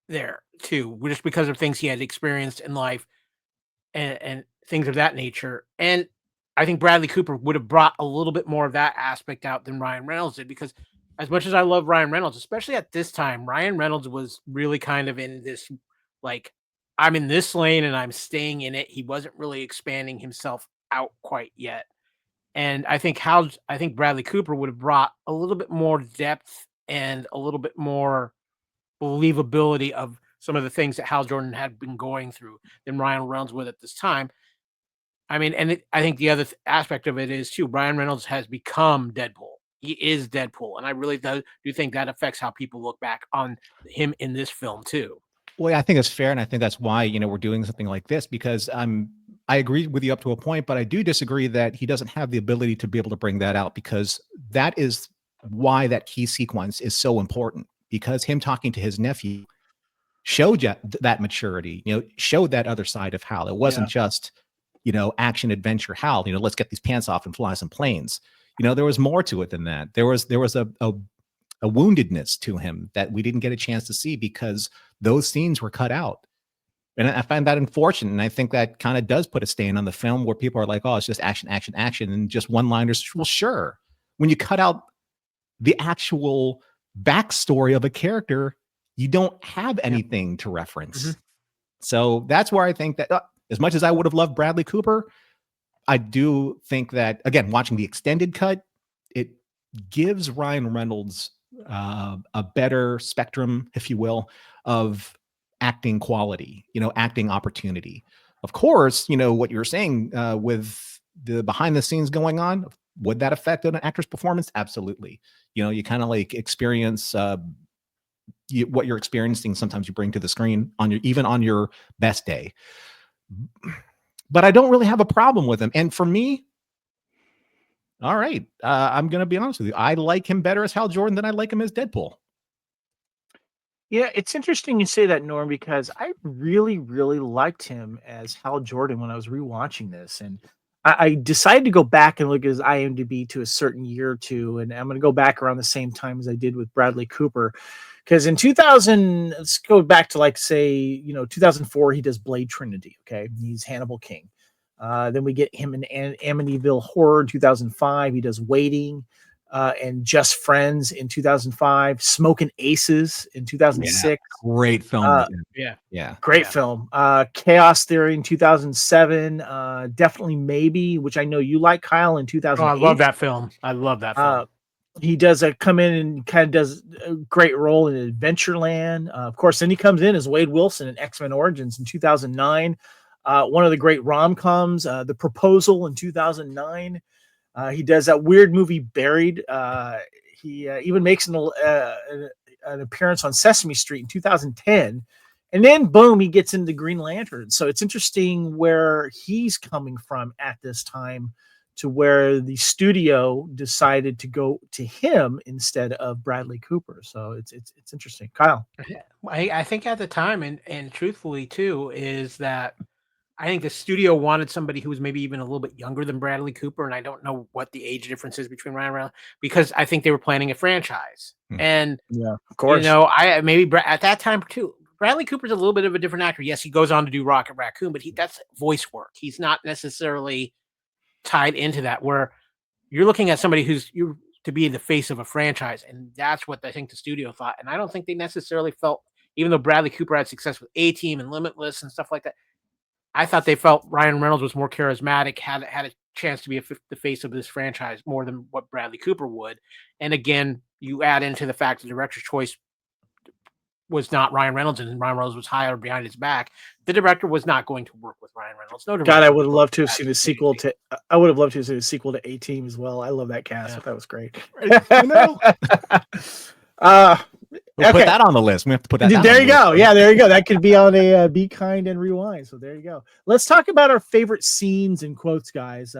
there too, just because of things he had experienced in life and things of that nature. And I think Bradley Cooper would have brought a little bit more of that aspect out than Ryan Reynolds did, because as much as I love Ryan Reynolds, especially at this time, Ryan Reynolds was really kind of in this, like, I'm in this lane and I'm staying in it. He wasn't really expanding himself out quite yet. And I think Bradley Cooper would have brought a little bit more depth and a little bit more believability of some of the things that Hal Jordan had been going through than Ryan Reynolds would at this time. I mean, I think the other aspect of it is too, Ryan Reynolds has become Deadpool. He is Deadpool, and I really do think that affects how people look back on him in this film too. Well, I think it's fair, and I think that's why we're doing something like this, because I agree with you up to a point, but I do disagree that he doesn't have the ability to be able to bring that out, because that is why that key sequence is so important, because him talking to his nephew showed that maturity, showed that other side of Hal. It wasn't just, action adventure Hal, let's get these pants off and fly some planes. There was more to it than that. There was a woundedness to him that we didn't get a chance to see because those scenes were cut out. And I find that unfortunate. And I think that kind of does put a stain on the film, where people are like, oh, it's just action, action, action, and just one-liners. Well, sure. When you cut out the actual backstory of a character, you don't have anything to reference. Mm-hmm. So that's where I think that as much as I would have loved Bradley Cooper, I do think that, again, watching the extended cut, it gives Ryan Reynolds a better spectrum, if you will, of acting quality, acting opportunity. Of course, what you're saying with the behind the scenes going on, would that affect an actor's performance? Absolutely. You kind of like experience what you're experiencing. Sometimes you bring to the screen even on your best day. But I don't really have a problem with him. And for me, all right, I'm going to be honest with you. I like him better as Hal Jordan than I like him as Deadpool. Yeah, it's interesting you say that, Norm, because I really, really liked him as Hal Jordan when I was rewatching this. And I decided to go back and look at his IMDb to a certain year or two. And I'm going to go back around the same time as I did with Bradley Cooper. Because in 2000, let's go back to 2004, he does Blade Trinity. Okay. He's Hannibal King. Then we get him in Amityville Horror in 2005. He does Waiting and Just Friends in 2005. Smoking Aces in 2006. Yeah, great film. Great film. Chaos Theory in 2007. Definitely Maybe, which I know you like, Kyle, in 2008. Oh, I love that film. He does come in and kind of does a great role in Adventureland. Of course, then he comes in as Wade Wilson in X-Men Origins in 2009. One of the great rom-coms, The Proposal in 2009. He does that weird movie Buried. He even makes an appearance on Sesame Street in 2010. And then, boom, he gets into Green Lantern. So it's interesting where he's coming from at this time, to where the studio decided to go to him instead of Bradley Cooper. So it's interesting. Kyle. I think at the time, and truthfully too, is that I think the studio wanted somebody who was maybe even a little bit younger than Bradley Cooper, and I don't know what the age difference is between Ryan Reynolds, because I think they were planning a franchise. And yeah, of course, I maybe at that time too, Bradley Cooper's a little bit of a different actor. Yes, he goes on to do Rocket Raccoon, but that's voice work. He's not necessarily tied into that, where you're looking at somebody who's to be the face of a franchise, and that's what I think the studio thought. And I don't think they necessarily felt, even though Bradley Cooper had success with A-Team and Limitless and stuff like that, I thought they felt Ryan Reynolds was more charismatic, had a chance to be the face of this franchise more than what Bradley Cooper would. And again, you add into the fact the director's choice was not Ryan Reynolds, and Ryan Reynolds was hired behind his back. The director was not going to work with Ryan Reynolds. No, God, I would have loved to have seen a sequel to. I would have loved to have seen a sequel to A-Team as well. I love that cast. Yeah. That was great. We'll put that on the list. We have to put that. There you go. Yeah, there you go. That could be on a Be Kind and Rewind. So there you go. Let's talk about our favorite scenes and quotes, guys.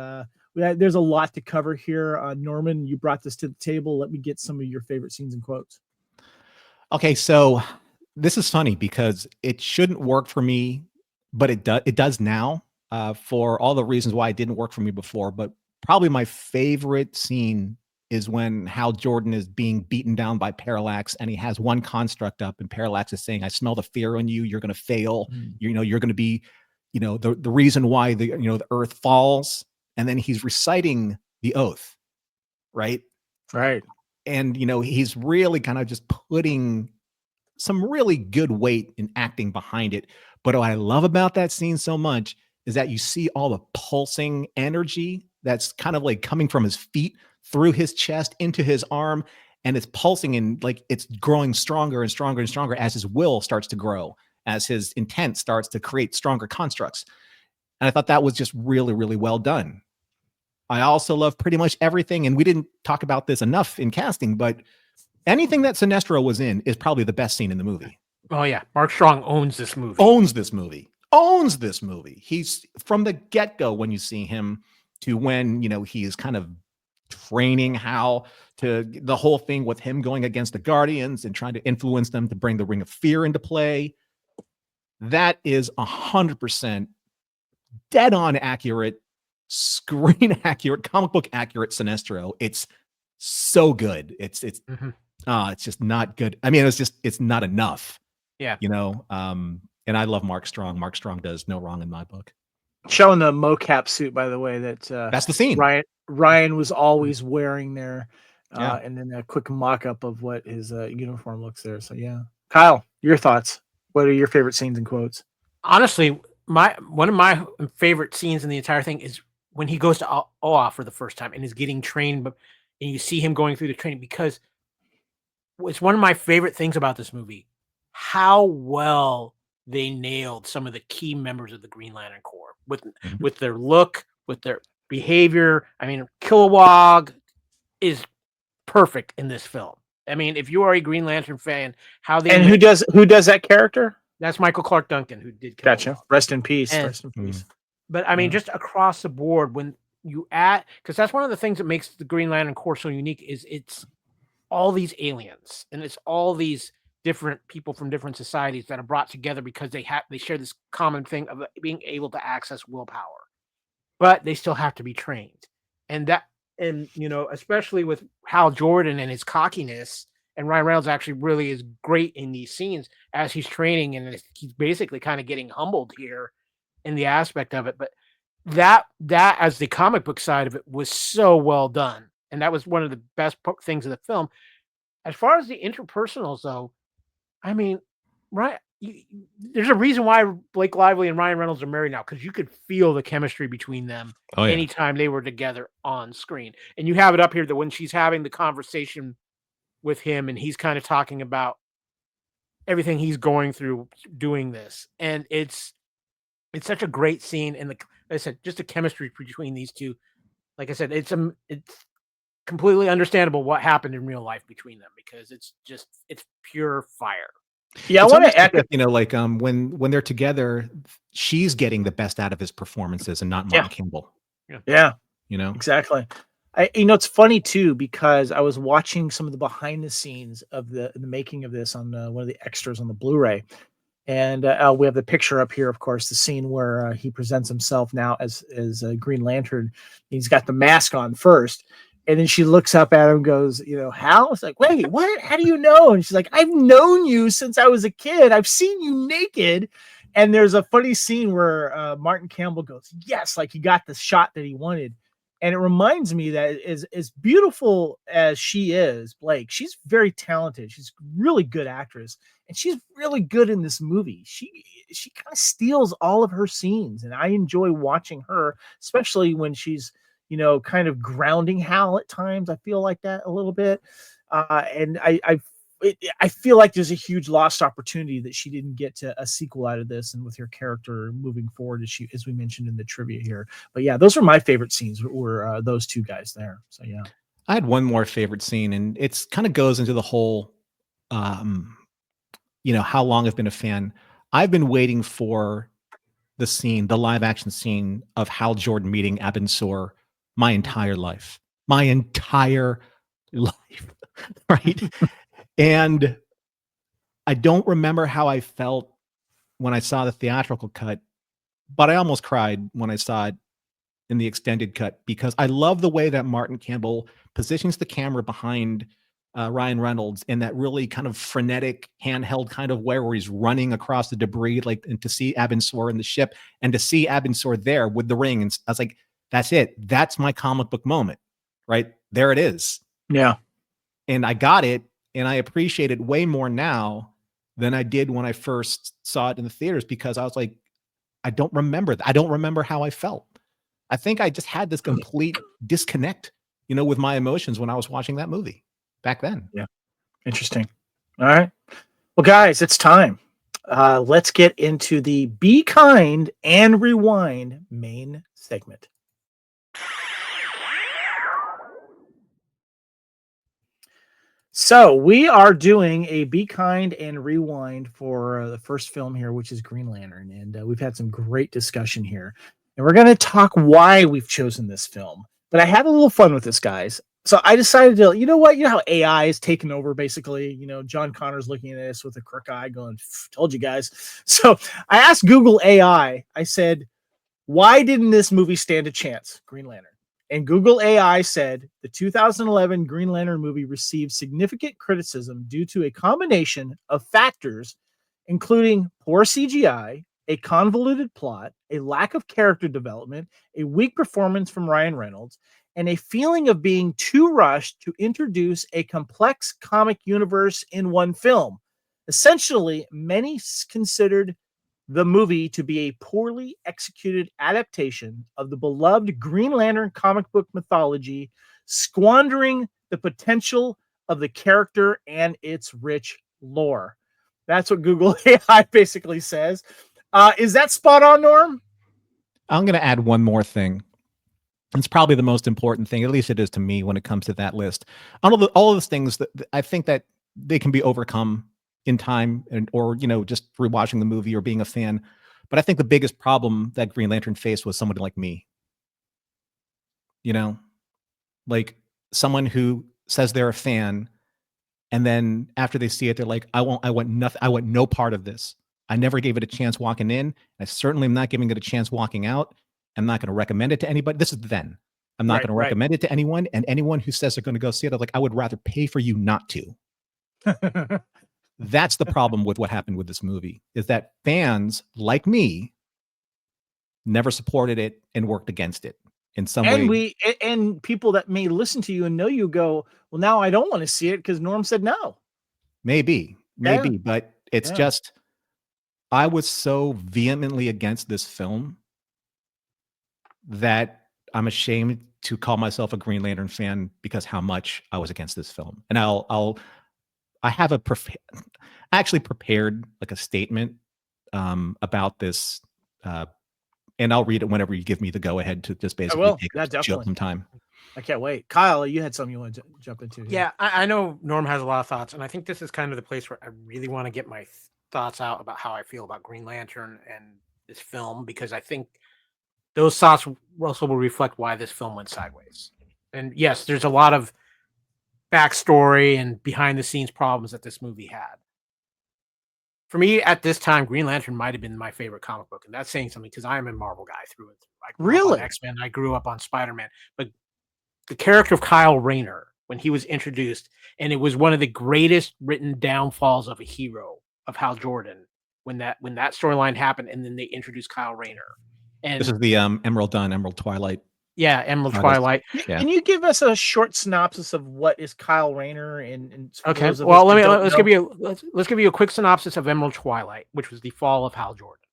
There's a lot to cover here. Norman, you brought this to the table. Let me get some of your favorite scenes and quotes. Okay, so this is funny because it shouldn't work for me, but it does now, for all the reasons why it didn't work for me before. But probably my favorite scene is when Hal Jordan is being beaten down by Parallax, and he has one construct up, and Parallax is saying, "I smell the fear in you. You're going to fail. You're going to be, the reason why the earth falls." And then he's reciting the oath, right? Right. And, he's really kind of just putting some really good weight in acting behind it. But what I love about that scene so much is that you see all the pulsing energy that's kind of like coming from his feet through his chest into his arm. And it's pulsing, and like it's growing stronger and stronger and stronger as his will starts to grow, as his intent starts to create stronger constructs. And I thought that was just really, really well done. I also love pretty much everything, and we didn't talk about this enough in casting, but anything that Sinestro was in is probably the best scene in the movie. Oh yeah, Mark Strong owns this movie. Owns this movie. He's from the get-go, when you see him to when, he is kind of training Hal, to the whole thing with him going against the Guardians and trying to influence them to bring the Ring of Fear into play. That is 100% dead on accurate, screen accurate, comic book accurate Sinestro. It's so good. It's just not good. I mean, it's not enough. Yeah. And I love Mark Strong. Mark Strong does no wrong in my book. Showing the mocap suit, by the way, that's the scene. Ryan was always wearing there, and then a quick mock-up of what his uniform looks there. So yeah, Kyle, your thoughts? What are your favorite scenes and quotes? Honestly, one of my favorite scenes in the entire thing is when he goes to OA for the first time and is getting trained, and you see him going through the training, because it's one of my favorite things about this movie, how well they nailed some of the key members of the Green Lantern Corps with their look, with their behavior. I mean, Kilowog is perfect in this film. I mean, if you are a Green Lantern fan, who does that character? That's Michael Clark Duncan, who did Kilowog. Gotcha. Rest in peace. Rest in peace. But I mean, just across the board, when you add, because that's one of the things that makes the Green Lantern Corps so unique, is it's all these aliens, and it's all these different people from different societies that are brought together because they share this common thing of being able to access willpower, but they still have to be trained. And especially with Hal Jordan and his cockiness, and Ryan Reynolds actually really is great in these scenes as he's training, and he's basically kind of getting humbled here in the aspect of it. But that as the comic book side of it was so well done, and that was one of the best things of the film. As far as the interpersonals, though, I mean, there's a reason why Blake Lively and Ryan Reynolds are married now, because you could feel the chemistry between them anytime they were together on screen. And you have it up here that when she's having the conversation with him and he's kind of talking about everything he's going through doing this, and it's such a great scene. And like I said, just the chemistry between these two. Like I said, it's completely understandable what happened in real life between them, because it's pure fire. Yeah, I want to echo, like when they're together, she's getting the best out of his performances and not Martin Campbell. Yeah, exactly. It's funny too, because I was watching some of the behind the scenes of the making of this on one of the extras on the Blu-ray, and we have the picture up here, of course, the scene where he presents himself now as Green Lantern. He's got the mask on first. And then she looks up at him and goes, Hal? It's like, wait, what? How do you know? And she's like, I've known you since I was a kid. I've seen you naked. And there's a funny scene where Martin Campbell goes, yes, like he got the shot that he wanted. And it reminds me that as beautiful as she is, Blake, she's very talented. She's a really good actress. And she's really good in this movie. She kind of steals all of her scenes. And I enjoy watching her, especially when she's kind of grounding Hal at times. I feel like that a little bit. And I feel like there's a huge lost opportunity that she didn't get to a sequel out of this, and with her character moving forward, as we mentioned in the trivia here. But yeah, those are my favorite scenes, were those two guys there. So yeah. I had one more favorite scene, and it's kind of goes into the whole, how long I've been a fan. I've been waiting for the live action scene of Hal Jordan meeting Abin Sur my entire life, right? And I don't remember how I felt when I saw the theatrical cut, but I almost cried when I saw it in the extended cut, because I love the way that Martin Campbell positions the camera behind Ryan Reynolds in that really kind of frenetic handheld kind of way, where he's running across the debris, and to see Abin Sur in the ship, and to see Abin Sur there with the ring. And I was like, that's it. That's my comic book moment, right? There it is. Yeah. And I got it, and I appreciate it way more now than I did when I first saw it in the theaters, because I was like, I don't remember that. I don't remember how I felt. I think I just had this complete disconnect, with my emotions when I was watching that movie back then. Yeah. Interesting. All right. Well, guys, it's time. Let's get into the Be Kind and Rewind main segment. So we are doing a Be Kind and Rewind for the first film here, which is Green Lantern. And we've had some great discussion here. And we're going to talk why we've chosen this film. But I had a little fun with this, guys. So I decided to, how AI is taken over, basically. John Connor's looking at this with a crook eye going, told you guys. So I asked Google AI, I said, why didn't this movie stand a chance, Green Lantern? And Google AI said the 2011 Green Lantern movie received significant criticism due to a combination of factors, including poor CGI, a convoluted plot, a lack of character development, a weak performance from Ryan Reynolds, and a feeling of being too rushed to introduce a complex comic universe in one film. Essentially, many considered the movie to be a poorly executed adaptation of the beloved Green Lantern comic book mythology, squandering the potential of the character and its rich lore. That's what Google AI basically says. Is that spot on, Norm? I'm going to add one more thing. It's probably the most important thing, at least it is to me, when it comes to that list. All of those things that I think that they can be overcome in time, or just rewatching the movie or being a fan. But I think the biggest problem that Green Lantern faced was somebody like me. Like someone who says they're a fan, and then after they see it, they're like, I want nothing. I want no part of this. I never gave it a chance walking in. I certainly am not giving it a chance walking out. I'm not going to recommend it to anybody. This is then. I'm not going to recommend it to anyone. And anyone who says they're going to go see it, I'm like, I would rather pay for you not to. That's the problem with what happened with this movie, is that fans like me never supported it and worked against it in some way. And people that may listen to you and know you go, well, now I don't want to see it because Norm said no. Maybe, but it's just, I was so vehemently against this film that I'm ashamed to call myself a Green Lantern fan because how much I was against this film. And I have actually prepared like a statement about this, and I'll read it whenever you give me the go ahead to just basically take up some time. I can't wait. Kyle, you had something you want to jump into here. Yeah, I know Norm has a lot of thoughts, and I think this is kind of the place where I really want to get my thoughts out about how I feel about Green Lantern and this film, because I think those thoughts also will reflect why this film went sideways. And yes, there's a lot of backstory and behind the scenes problems that this movie had. For me, at this time, Green Lantern might have been my favorite comic book, and that's saying something because I am a Marvel guy through and through. I grew up on X-Men, I grew up on Spider-Man, but the character of Kyle Rayner, when he was introduced, and it was one of the greatest written downfalls of a hero of Hal Jordan when that storyline happened, and then they introduced Kyle Rayner. And this is the Emerald Dawn, Emerald Twilight. Yeah, Emerald Twilight. Yeah. Can you give us a short synopsis of what is Kyle Rayner? And okay, well, let's give you a quick synopsis of Emerald Twilight, which was the fall of Hal Jordan.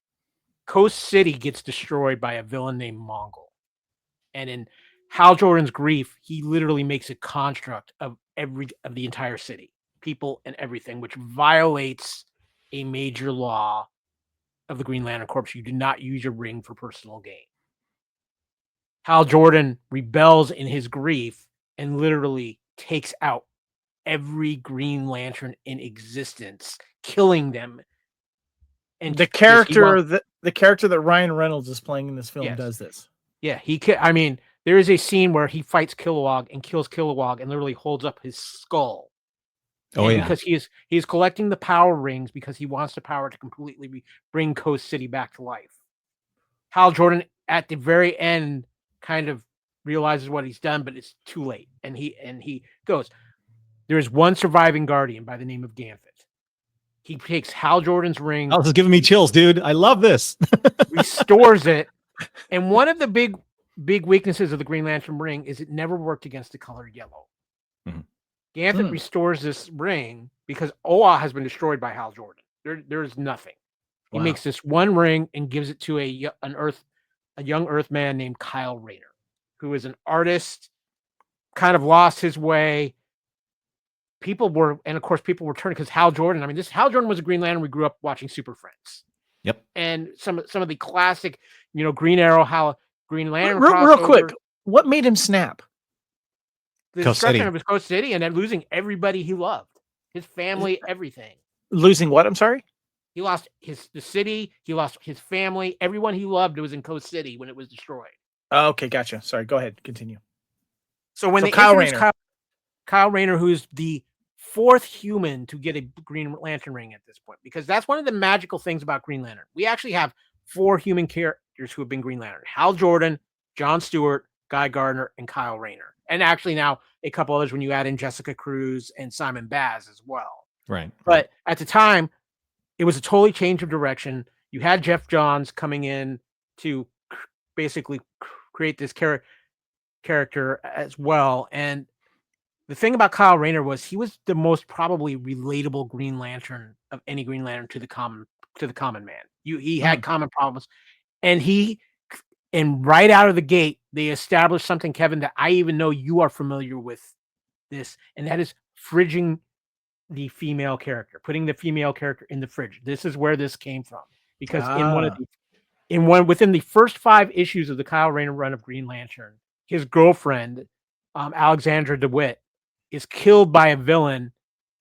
Coast City gets destroyed by a villain named Mongol, and in Hal Jordan's grief, he literally makes a construct of the entire city, people and everything, which violates a major law of the Green Lantern Corps. You do not use your ring for personal gain. Hal Jordan rebels in his grief and literally takes out every Green Lantern in existence, killing them. And the character that Ryan Reynolds is playing in this film does this. Yeah, I mean, there is a scene where he fights Kilowog and kills Kilowog and literally holds up his skull. Oh, yeah. Because he is collecting the power rings because he wants the power to completely bring Coast City back to life. Hal Jordan, at the very end, kind of realizes what he's done, but it's too late. And he goes, there is one surviving Guardian by the name of Ganthet. He takes Hal Jordan's ring. Oh, this is giving me chills, dude. I love this. Restores it. And one of the big weaknesses of the Green Lantern ring is it never worked against the color yellow. Mm-hmm. Ganthet restores this ring because Oa has been destroyed by Hal Jordan. There's nothing. He makes this one ring and gives it to a young Earth man named Kyle Rayner, who is an artist, kind of lost his way. People were turning because Hal Jordan. I mean, Hal Jordan was a Green Lantern. We grew up watching Super Friends. Yep. And some of the classic, Green Arrow, Green Lantern. Real quick, what made him snap? The destruction of his Coast City and then losing everybody he loved, his family, everything. Losing what? I'm sorry. He lost the city. He lost his family. Everyone he loved was in Coast City when it was destroyed. Oh, okay, gotcha. Sorry, go ahead. Continue. So when Kyle Rayner, who's the fourth human to get a Green Lantern ring at this point, because that's one of the magical things about Green Lantern. We actually have 4 human characters who have been Green Lantern: Hal Jordan, John Stewart, Guy Gardner, and Kyle Rayner. And actually now a couple others when you add in Jessica Cruz and Simon Baz as well. Right. But at the time, it was a totally change of direction. You had Jeff Johns coming in to basically create this character as well. And the thing about Kyle Rayner was he was the most probably relatable Green Lantern of any Green Lantern to the common man. He had common problems, and right out of the gate, they established something, Kevin, that I even know you are familiar with this, and that is fridging the female character, putting the female character in the fridge. This is where this came from, because within the first 5 issues of the Kyle Rayner run of Green Lantern, his girlfriend, Alexandra DeWitt, is killed by a villain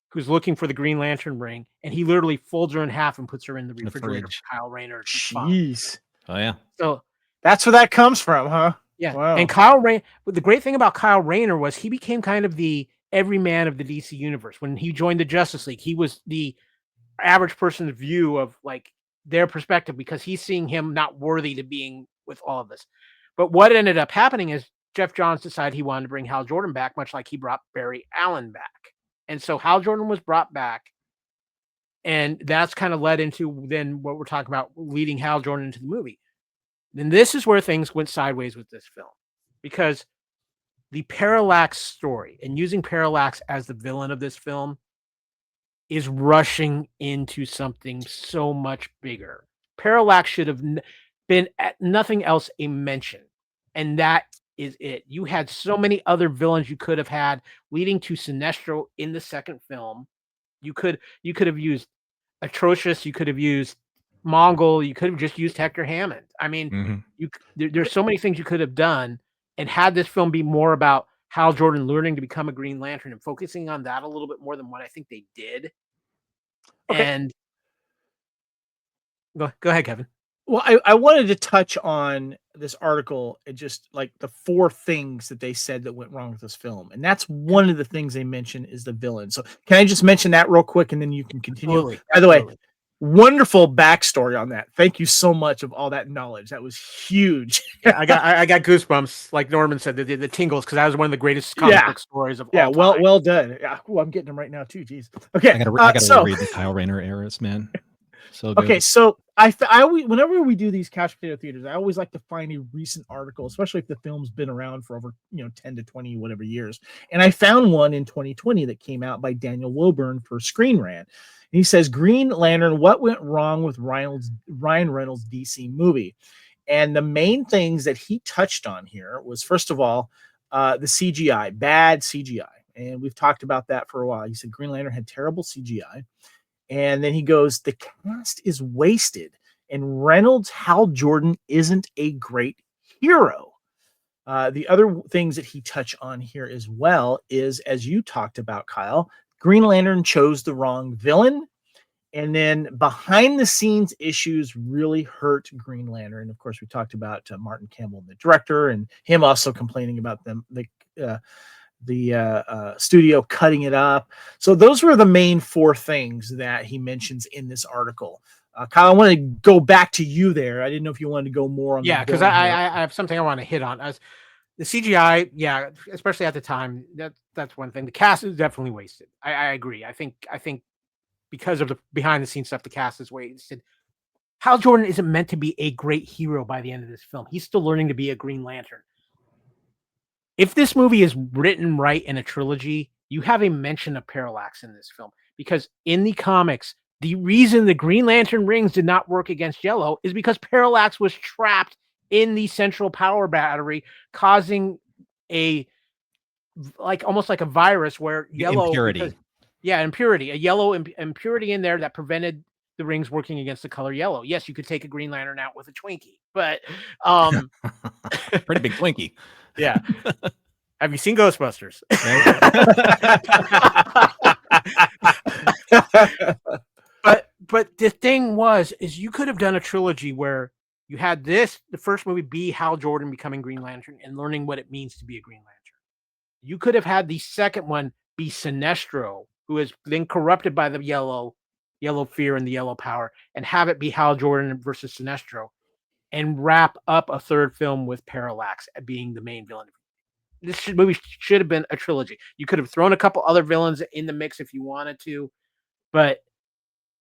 who's looking for the Green Lantern ring, and he literally folds her in half and puts her in the refrigerator for Kyle Rayner. Jeez. Oh yeah. So that's where that comes from, huh? Yeah. Wow. And Kyle Rayner, the great thing about Kyle Rayner was he became kind of the everyman of the DC universe. When he joined the Justice League, he was the average person's view of like their perspective, because he's seeing him not worthy to being with all of this. But what ended up happening is Jeff Johns decided he wanted to bring Hal Jordan back, much like he brought Barry Allen back. And so Hal Jordan was brought back, and that's kind of led into then what we're talking about, leading Hal Jordan into the movie. Then this is where things went sideways with this film, because the Parallax story and using Parallax as the villain of this film is rushing into something so much bigger. Parallax should have been at nothing else a mention, and that is it. You had so many other villains you could have had leading to Sinestro in the second film. You could have used Atrocious, you could have used Mongol, you could have just used Hector Hammond. I mean, there's so many things you could have done, and had this film be more about Hal Jordan learning to become a Green Lantern and focusing on that a little bit more than what I think they did. Okay. And go ahead, Kevin. Well, I wanted to touch on this article and just like the 4 things that they said that went wrong with this film. And that's one of the things they mentioned is the villain. So can I just mention that real quick and then you can continue? Absolutely. By the way, wonderful backstory on that. Thank you so much of all that knowledge. That was huge. Yeah, I got goosebumps, like Norman said, the tingles, because that was one of the greatest comic book stories of all time. Well done. Yeah, ooh, I'm getting them right now too. Jeez. Okay, I gotta read the Kyle Rayner eras, man. So good. Okay, so I whenever we do these Couch Potato Theaters, I always like to find a recent article, especially if the film's been around for over 10 to 20 whatever years. And I found one in 2020 that came out by Daniel Woburn for Screen Rant. And he says, Green Lantern, what went wrong with Ryan Reynolds' DC movie? And the main things that he touched on here was, first of all, the CGI, bad CGI. And we've talked about that for a while. He said Green Lantern had terrible CGI. And then he goes, the cast is wasted, and Reynolds' Hal Jordan isn't a great hero. The other things that he touched on here as well is, as you talked about, Kyle, Green Lantern chose the wrong villain. And then behind the scenes issues really hurt Green Lantern. And of course, we talked about Martin Campbell, the director, and him also complaining about the studio cutting it up. So those were the main 4 things that he mentions in this article. Kyle, I want to go back to you there. I didn't know if you wanted to go more on. Yeah, because I have something I want to hit on. As the CGI, yeah, especially at the time, that's one thing. The cast is definitely wasted. I agree. I think because of the behind the scenes stuff, the cast is wasted. Hal Jordan isn't meant to be a great hero by the end of this film. He's still learning to be a Green Lantern. If this movie is written right in a trilogy, you have a mention of Parallax in this film, because in the comics, the reason the Green Lantern rings did not work against Yellow is because Parallax was trapped in the central power battery, causing almost like a virus where Yellow impurity. Impurity, a yellow impurity in there that prevented the rings working against the color yellow. Yes, you could take a Green Lantern out with a Twinkie, but pretty big Twinkie. Yeah. Have you seen Ghostbusters? But the thing is you could have done a trilogy where you had the first movie be Hal Jordan becoming Green Lantern and learning what it means to be a Green Lantern. You could have had the second one be Sinestro, who is then corrupted by the yellow fear and the yellow power, and have it be Hal Jordan versus Sinestro, and wrap up a third film with Parallax being the main villain. This movie should have been a trilogy. You could have thrown a couple other villains in the mix if you wanted to, but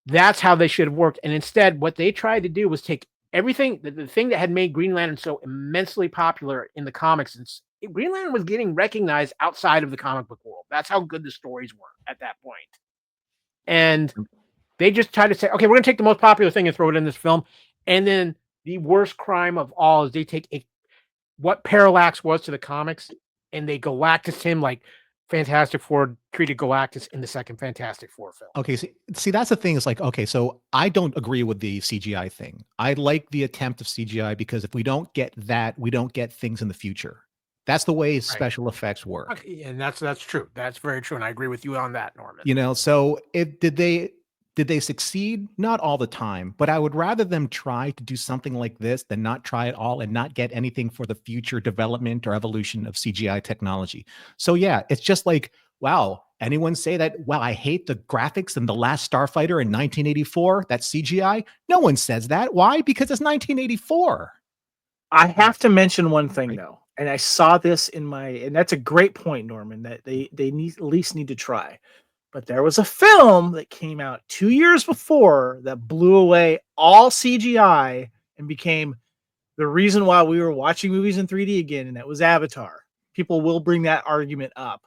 that's how they should have worked. And instead, what they tried to do was take everything, the thing that had made Green Lantern so immensely popular in the comics, and Green Lantern was getting recognized outside of the comic book world. That's how good the stories were at that point. And they just tried to say, okay, we're going to take the most popular thing and throw it in this film. And then the worst crime of all is they take what Parallax was to the comics, and they Galactus him like Fantastic Four treated Galactus in the second Fantastic Four film. Okay, see that's the thing. Is like, okay, so I don't agree with the CGI thing. I like the attempt of CGI because if we don't get that, we don't get things in the future. That's the way special effects work. Okay, and that's true. That's very true, and I agree with you on that, Norman. So did they succeed? Not all the time, but I would rather them try to do something like this than not try at all and not get anything for the future development or evolution of CGI technology. So yeah, it's just like, wow, anyone say that, well, I hate the graphics in The Last Starfighter in 1984, that's CGI? No one says that. Why? Because it's 1984. I have to mention one thing though, and I saw this and that's a great point, Norman, that they at least need to try. But there was a film that came out 2 years before that blew away all CGI and became the reason why we were watching movies in 3D again, and that was Avatar. People will bring that argument up.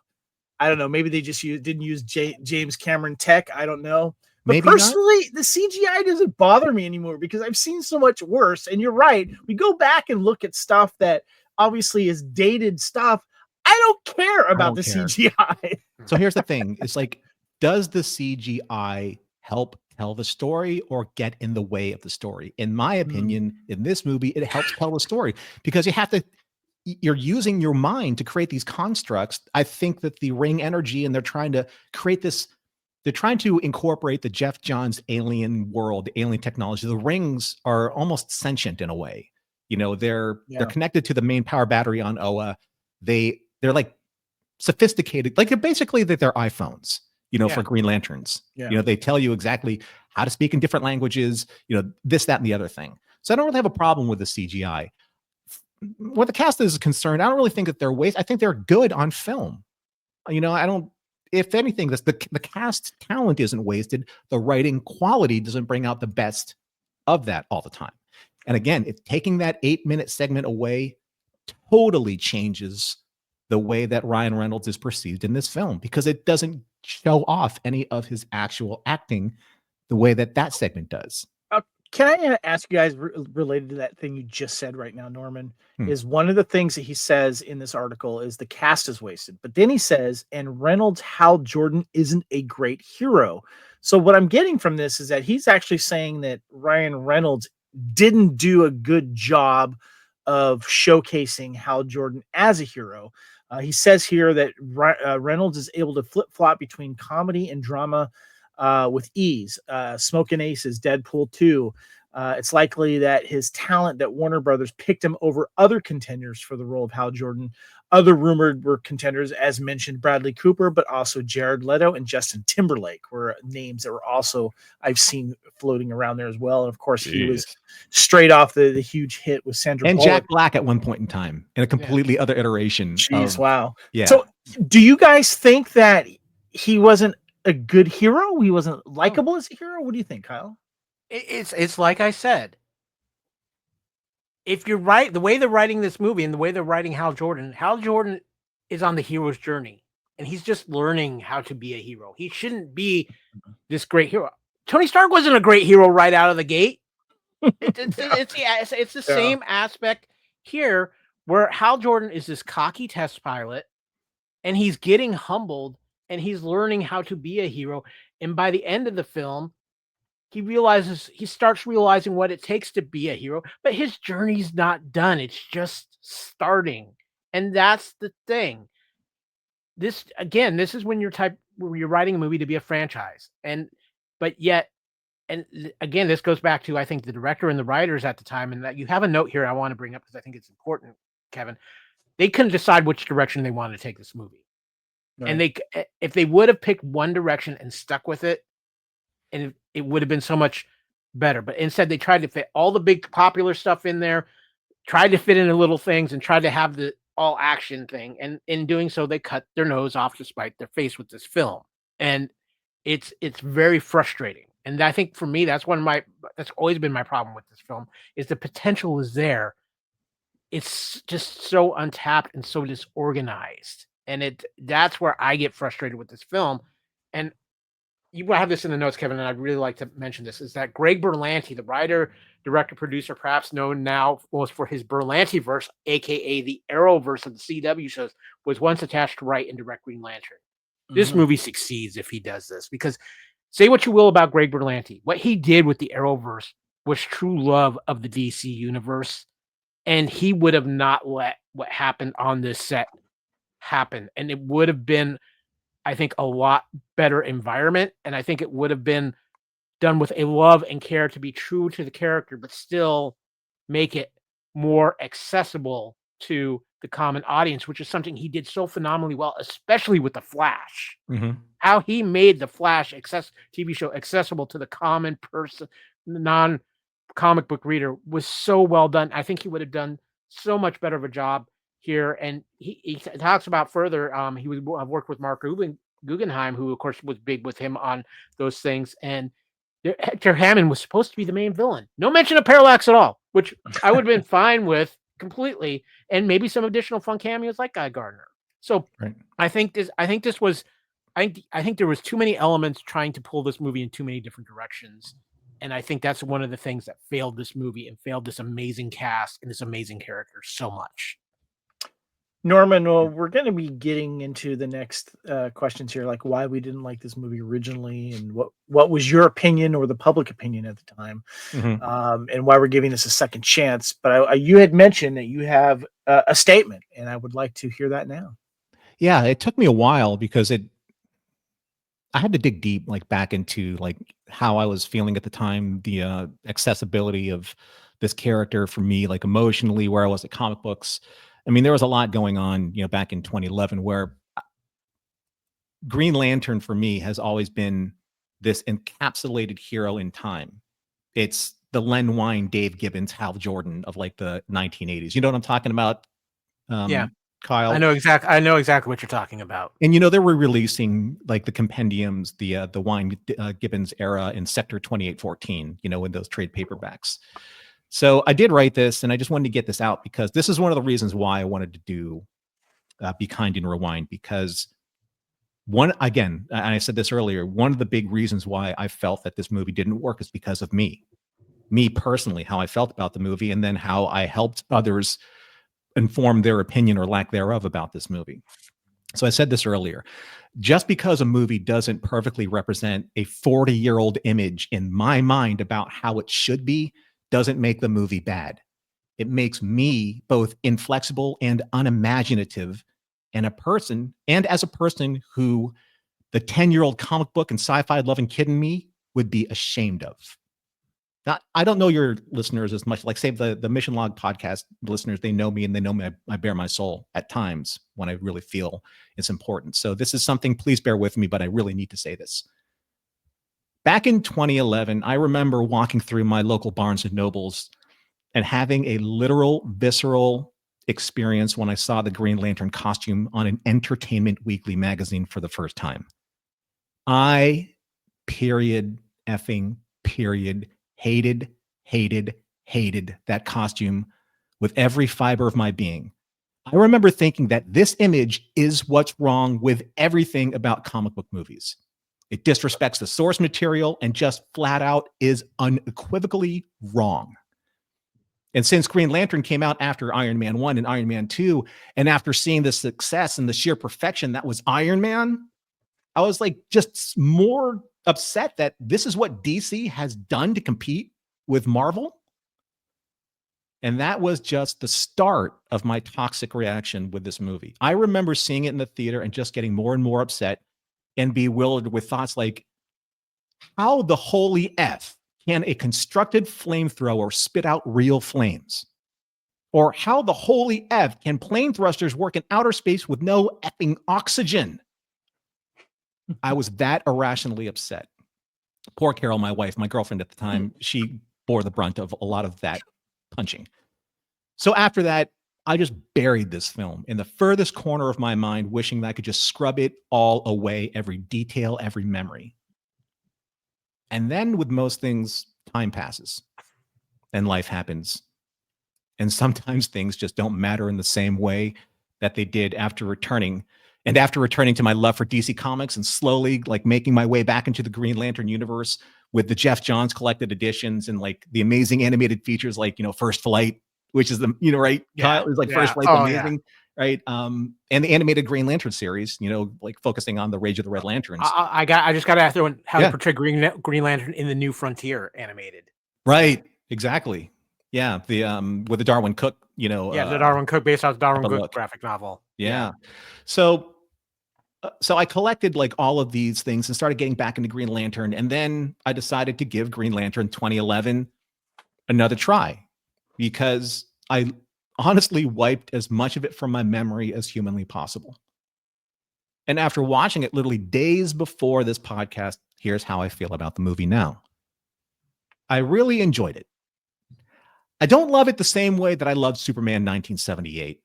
I don't know. Maybe they just didn't use James Cameron tech. I don't know. But Maybe personally, the CGI doesn't bother me anymore because I've seen so much worse. And you're right. We go back and look at stuff that obviously is dated stuff. I don't care about the CGI. So here's the thing. It's like, does the CGI help tell the story or get in the way of the story? In my opinion, in this movie, it helps tell the story because you're using your mind to create these constructs. I think that the ring energy, and they're trying to create this, they're trying to incorporate the Jeff Johns alien world, alien technology. The rings are almost sentient in a way. You know, they're connected to the main power battery on Oa. They're like sophisticated, like basically that they're iPhones, you know, for Green Lanterns. You know, they tell you exactly how to speak in different languages, you know, this, that, and the other thing. So I don't really have a problem with the CGI. Where the cast is concerned, I don't really think that they're waste. I think they're good on film. You know, I don't, if anything, the cast talent isn't wasted. The writing quality doesn't bring out the best of that all the time. And again, if taking that 8-minute segment away totally changes the way that Ryan Reynolds is perceived in this film, because it doesn't show off any of his actual acting the way that segment does. Can I ask you guys related to that thing you just said right now, Norman, is one of the things that he says in this article is the cast is wasted. But then he says, and Reynolds, Hal Jordan isn't a great hero. So what I'm getting from this is that he's actually saying that Ryan Reynolds didn't do a good job of showcasing Hal Jordan as a hero. He says here that Reynolds is able to flip-flop between comedy and drama with ease. Smokin' Aces, Deadpool 2. It's likely that his talent that Warner Brothers picked him over other contenders for the role of Hal Jordan. Other rumored were contenders, as mentioned, Bradley Cooper, but also Jared Leto and Justin Timberlake were names that were also I've seen floating around there as well. And of course, he was straight off the huge hit with Sandra and Bullock. Jack Black at one point in time in a completely other iteration. Jeez, wow. Yeah. So, do you guys think that he wasn't a good hero? He wasn't likable as a hero? What do you think, Kyle? It's like I said. If you're right, the way they're writing this movie and the way they're writing Hal Jordan is on the hero's journey, and he's just learning how to be a hero. He shouldn't be this great hero. Tony Stark wasn't a great hero right out of the gate. It's the same aspect here, where Hal Jordan is this cocky test pilot, and he's getting humbled, and he's learning how to be a hero. And by the end of the film, he starts realizing what it takes to be a hero, but his journey's not done. It's just starting. And that's the thing. This is when you're writing a movie to be a franchise. And again, this goes back to, I think, the director and the writers at the time, and that you have a note here I want to bring up because I think it's important, Kevin. They couldn't decide which direction they wanted to take this movie. Right. And if they would have picked one direction and stuck with it, and it would have been so much better. But instead, they tried to fit all the big popular stuff in there, tried to fit in the little things, and tried to have the all action thing. And in doing so, they cut their nose off to spite their face with this film. And it's very frustrating. And I think for me, that's always been my problem with this film, is the potential is there. It's just so untapped and so disorganized. And that's where I get frustrated with this film. And you have this in the notes, Kevin, and I'd really like to mention this, is that Greg Berlanti, the writer, director, producer, perhaps known now most for his Berlantiverse, aka the Arrowverse of the CW shows, was once attached to write and direct Green Lantern. This movie succeeds if he does this, because say what you will about Greg Berlanti, what he did with the Arrowverse was true love of the DC universe, and he would have not let what happened on this set happen, and it would have been, I think, a lot better environment, and I think it would have been done with a love and care to be true to the character, but still make it more accessible to the common audience, which is something he did so phenomenally well, especially with The Flash. How he made The Flash TV show accessible to the common person, non-comic book reader, was so well done. I think he would have done so much better of a job here. And he talks about further, he would have worked with Marc Guggenheim, who of course was big with him on those things. And Hector Hammond was supposed to be the main villain. No mention of Parallax at all, which I would have been fine with completely. And maybe some additional fun cameos like Guy Gardner. So Right. I think there was too many elements trying to pull this movie in too many different directions. And I think that's one of the things that failed this movie and failed this amazing cast and this amazing character so much. Norman, well, we're going to be getting into the next questions here, like why we didn't like this movie originally, and what was your opinion or the public opinion at the time, and why we're giving this a second chance. But you had mentioned that you have a statement, and I would like to hear that now. Yeah, it took me a while because I had to dig deep, like back into like how I was feeling at the time, the accessibility of this character for me, like emotionally, where I was at comic books. I mean, there was a lot going on, back in 2011, where Green Lantern for me has always been this encapsulated hero in time. It's the Len Wein, Dave Gibbons, Hal Jordan of like the 1980s. You know what I'm talking about? Yeah. Kyle. I know exactly what you're talking about. And they were releasing like the compendiums, the Wein Gibbons era in Sector 2814, in those trade paperbacks. So I did write this, and I just wanted to get this out because this is one of the reasons why I wanted to do Be Kind and Rewind. Because again, I said this earlier, one of the big reasons why I felt that this movie didn't work is because of me personally, how I felt about the movie, and then how I helped others inform their opinion or lack thereof about this movie. So I said this earlier, just because a movie doesn't perfectly represent a 40-year-old image in my mind about how it should be, doesn't make the movie bad. It makes me both inflexible and unimaginative, and as a person who the 10-year-old comic book and sci-fi loving kid in me would be ashamed of. Now, I don't know your listeners as much, like say the Mission Log podcast listeners, they know me and they know me. I bare my soul at times when I really feel it's important. So this is something, please bear with me, but I really need to say this. Back in 2011, I remember walking through my local Barnes and Nobles and having a literal, visceral experience when I saw the Green Lantern costume on an Entertainment Weekly magazine for the first time. I, hated that costume with every fiber of my being. I remember thinking that this image is what's wrong with everything about comic book movies. It disrespects the source material and just flat out is unequivocally wrong. And since Green Lantern came out after Iron Man 1 and Iron Man 2, and after seeing the success and the sheer perfection that was Iron Man, I was like just more upset that this is what DC has done to compete with Marvel. And that was just the start of my toxic reaction with this movie. I remember seeing it in the theater and just getting more and more upset and bewildered with thoughts like, how the holy F can a constructed flamethrower spit out real flames? Or how the holy F can plane thrusters work in outer space with no effing oxygen? I was that irrationally upset. Poor Carol, my wife, my girlfriend at the time, she bore the brunt of a lot of that punching. So after that, I just buried this film in the furthest corner of my mind, wishing that I could just scrub it all away, every detail, every memory. And then with most things, time passes and life happens. And sometimes things just don't matter in the same way that they did after returning. And after returning to my love for DC Comics and slowly like making my way back into the Green Lantern universe with the Jeff Johns collected editions and like the amazing animated features like, First Flight, which is the, right? Yeah, Kyle, is like yeah. First Flight, Oh, amazing, right? And the animated Green Lantern series, like focusing on the Rage of the Red Lanterns. I just got to ask everyone how they portray Green Lantern in the New Frontier animated. Right, exactly. Yeah, the with the Darwin Cook, the Darwin Cook based on the Darwin Cook graphic novel. Yeah. So I collected like all of these things and started getting back into Green Lantern. And then I decided to give Green Lantern 2011 another try because I honestly wiped as much of it from my memory as humanly possible. And after watching it literally days before this podcast, here's how I feel about the movie now. I really enjoyed it. I don't love it the same way that I loved Superman 1978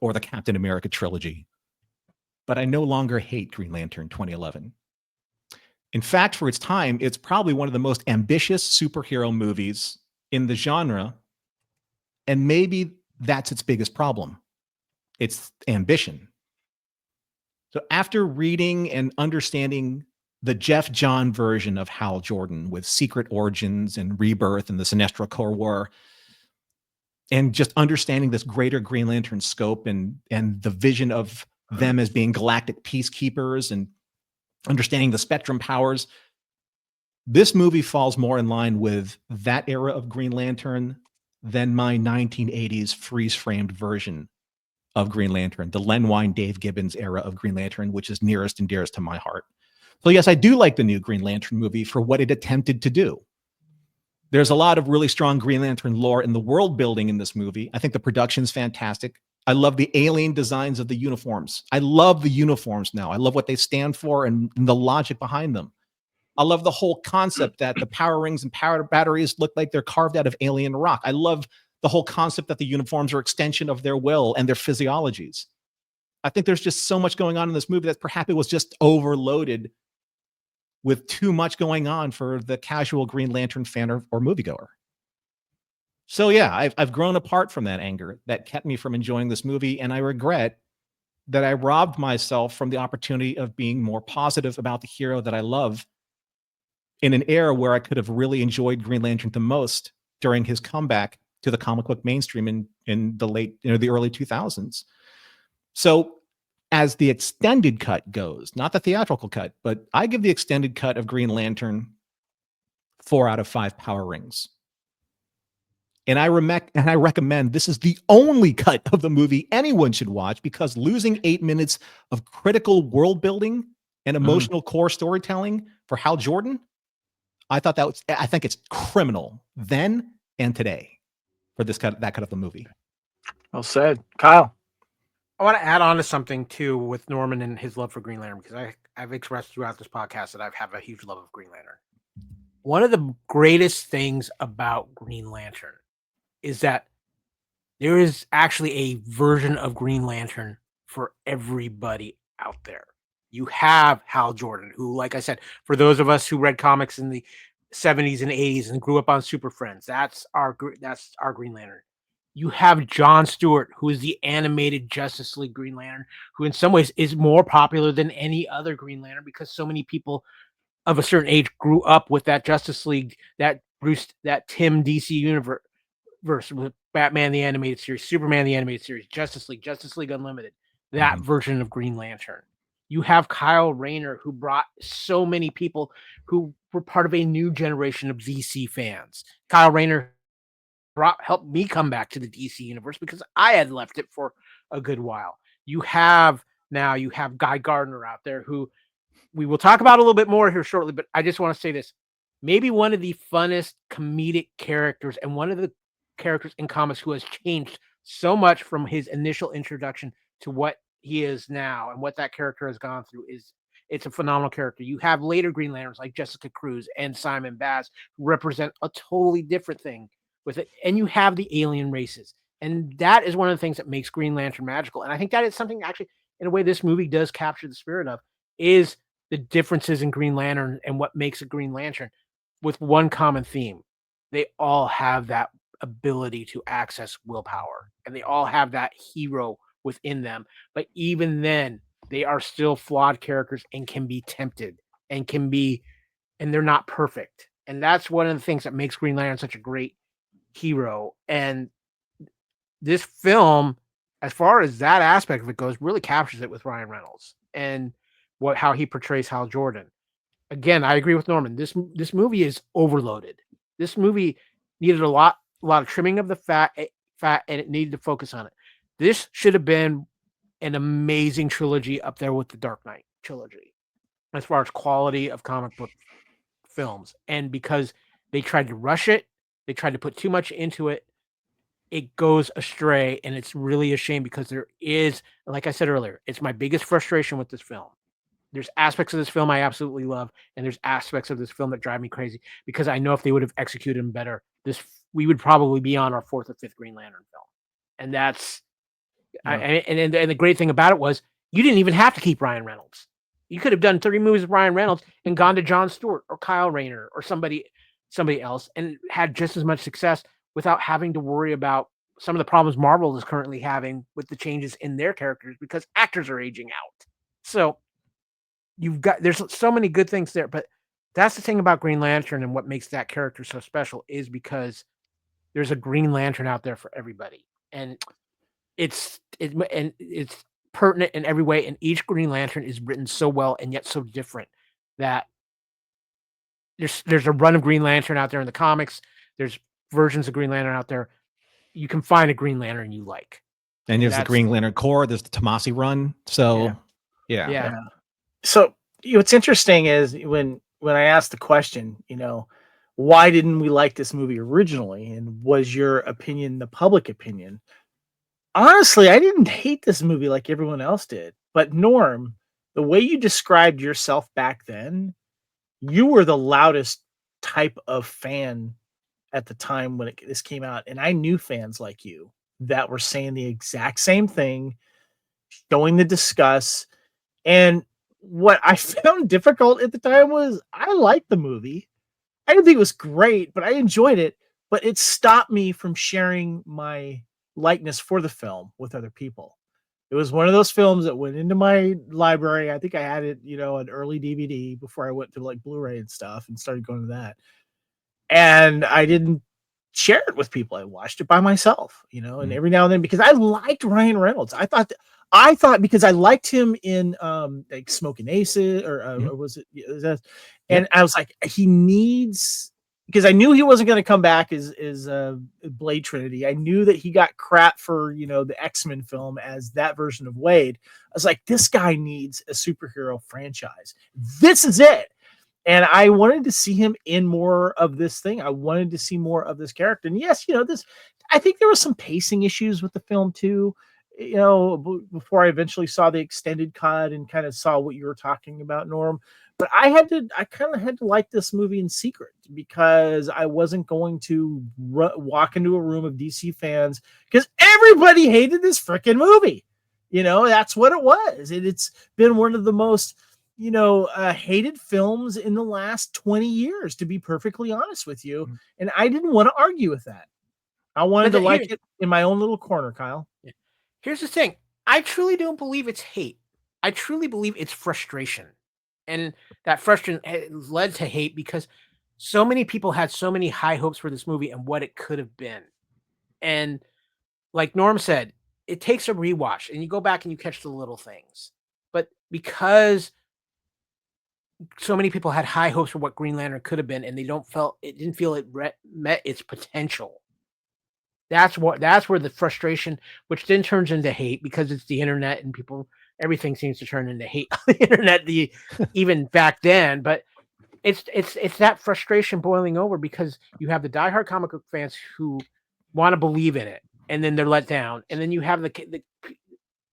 or the Captain America trilogy, but I no longer hate Green Lantern 2011. In fact, for its time, it's probably one of the most ambitious superhero movies in the genre, and maybe that's its biggest problem. It's ambition. So after reading and understanding the Jeff John version of Hal Jordan with Secret Origins and Rebirth and the Sinestro Corps War, and just understanding this greater Green Lantern scope and the vision of them as being galactic peacekeepers and understanding the spectrum powers, this movie falls more in line with that era of Green Lantern than my 1980s freeze-framed version of Green Lantern, the Len Wein, Dave Gibbons era of Green Lantern, which is nearest and dearest to my heart. So yes, I do like the new Green Lantern movie for what it attempted to do. There's a lot of really strong Green Lantern lore in the world building in this movie. I think the production's fantastic. I love the alien designs of the uniforms. I love the uniforms now. I love what they stand for and the logic behind them. I love the whole concept that the power rings and power batteries look like they're carved out of alien rock. I love the whole concept that the uniforms are extension of their will and their physiologies. I think there's just so much going on in this movie that perhaps it was just overloaded with too much going on for the casual Green Lantern fan or moviegoer. So yeah, I've grown apart from that anger that kept me from enjoying this movie, and I regret that I robbed myself from the opportunity of being more positive about the hero that I love in an era where I could have really enjoyed Green Lantern the most during his comeback to the comic book mainstream in the early 2000s. So as the extended cut goes, not the theatrical cut, but I give the extended cut of Green Lantern 4 out of 5 power rings. And I recommend this is the only cut of the movie anyone should watch, because losing 8 minutes of critical world building and emotional core storytelling for Hal Jordan, I think it's criminal then and today for that cut of the movie. Well said. Kyle. I want to add on to something too with Norman and his love for Green Lantern, because I've expressed throughout this podcast that I have a huge love of Green Lantern. One of the greatest things about Green Lantern is that there is actually a version of Green Lantern for everybody out there. You have Hal Jordan, who, like I said, for those of us who read comics in the 70s and 80s and grew up on Super Friends, that's our Green Lantern. You have John Stewart, who is the animated Justice League Green Lantern, who in some ways is more popular than any other Green Lantern, because so many people of a certain age grew up with that Justice League, that Tim DC universe with Batman the Animated Series, Superman the Animated Series, Justice League Unlimited, that version of Green Lantern. You have Kyle Rayner, who brought so many people who were part of a new generation of DC fans. Kyle Rayner helped me come back to the DC universe because I had left it for a good while. You have Guy Gardner out there, who we will talk about a little bit more here shortly, but I just want to say this. Maybe one of the funnest comedic characters, and one of the characters in comics who has changed so much from his initial introduction to what he is now and what that character has gone through. It's a phenomenal character. You have later Green Lanterns like Jessica Cruz and Simon Baz, who represent a totally different thing with it. And you have the alien races. And that is one of the things that makes Green Lantern magical. And I think that is something actually, in a way, this movie does capture the spirit of, is the differences in Green Lantern and what makes a Green Lantern, with one common theme. They all have that ability to access willpower, and they all have that hero within them. But even then, they are still flawed characters and can be tempted and they're not perfect. And that's one of the things that makes Green Lantern such a great hero. And this film, as far as that aspect of it goes, really captures it with Ryan Reynolds and how he portrays Hal Jordan. Again, I agree with Norman. This movie is overloaded. This movie needed a lot of trimming of the fat, and it needed to focus on it. This should have been an amazing trilogy up there with the Dark Knight trilogy, as far as quality of comic book films. And because they tried to rush it, they tried to put too much into it, it goes astray. And it's really a shame, because there is, like I said earlier, it's my biggest frustration with this film. There's aspects of this film I absolutely love, and there's aspects of this film that drive me crazy, because I know if they would have executed them better, we would probably be on our 4th or 5th Green Lantern film. And that's and the great thing about it was, you didn't even have to keep Ryan Reynolds. You could have done 30 movies with Ryan Reynolds and gone to John Stewart or Kyle Rayner or somebody else, and had just as much success without having to worry about some of the problems Marvel is currently having with the changes in their characters, because actors are aging out. So there's so many good things there, but that's the thing about Green Lantern and what makes that character so special is because there's a Green Lantern out there for everybody, and it's pertinent in every way. And each Green Lantern is written so well and yet so different that there's a run of Green Lantern out there in the comics. There's versions of Green Lantern out there. You can find a Green Lantern you like. And there's the Green Lantern Corps. There's the Tomasi run. So yeah. So what's interesting is when I asked the question, why didn't we like this movie originally? And was your opinion the public opinion? Honestly, I didn't hate this movie like everyone else did. But Norm, the way you described yourself back then, you were the loudest type of fan at the time when this came out. And I knew fans like you that were saying the exact same thing, showing the disgust. And what I found difficult at the time was I liked the movie. I didn't think it was great, but I enjoyed it. But it stopped me from sharing my likeness for the film with other people. It was one of those films that went into my library. I think I had it, an early DVD before I went to like Blu-ray and stuff and started going to that. And I didn't share it with people. I watched it by myself, and every now and then, because I liked Ryan Reynolds. I thought because I liked him in like Smoking Aces or was it? And I was like, he needs, because I knew he wasn't going to come back as Blade Trinity. I knew that he got crap for the X-Men film as that version of Wade. I was like, this guy needs a superhero franchise. This is it. And I wanted to see him in more of this thing. I wanted to see more of this character. And yes, I think there was some pacing issues with the film too. Before I eventually saw the extended cut and kind of saw what you were talking about, Norm. But I kind of had to like this movie in secret because I wasn't going to walk into a room of DC fans because everybody hated this freaking movie. That's what it was. It's been one of the most, hated films in the last 20 years, to be perfectly honest with you. And I didn't want to argue with that. I wanted to like it in my own little corner, Kyle. Here's the thing. I truly don't believe it's hate. I truly believe it's frustration. And that frustration led to hate because so many people had so many high hopes for this movie and what it could have been. And like Norm said, it takes a rewatch and you go back and you catch the little things. But because so many people had high hopes for what Green Lantern could have been and they didn't feel it met its potential. That's where the frustration, which then turns into hate because it's the internet and everything seems to turn into hate on the internet, even back then. But it's that frustration boiling over because you have the diehard comic book fans who want to believe in it, and then they're let down, and then you have the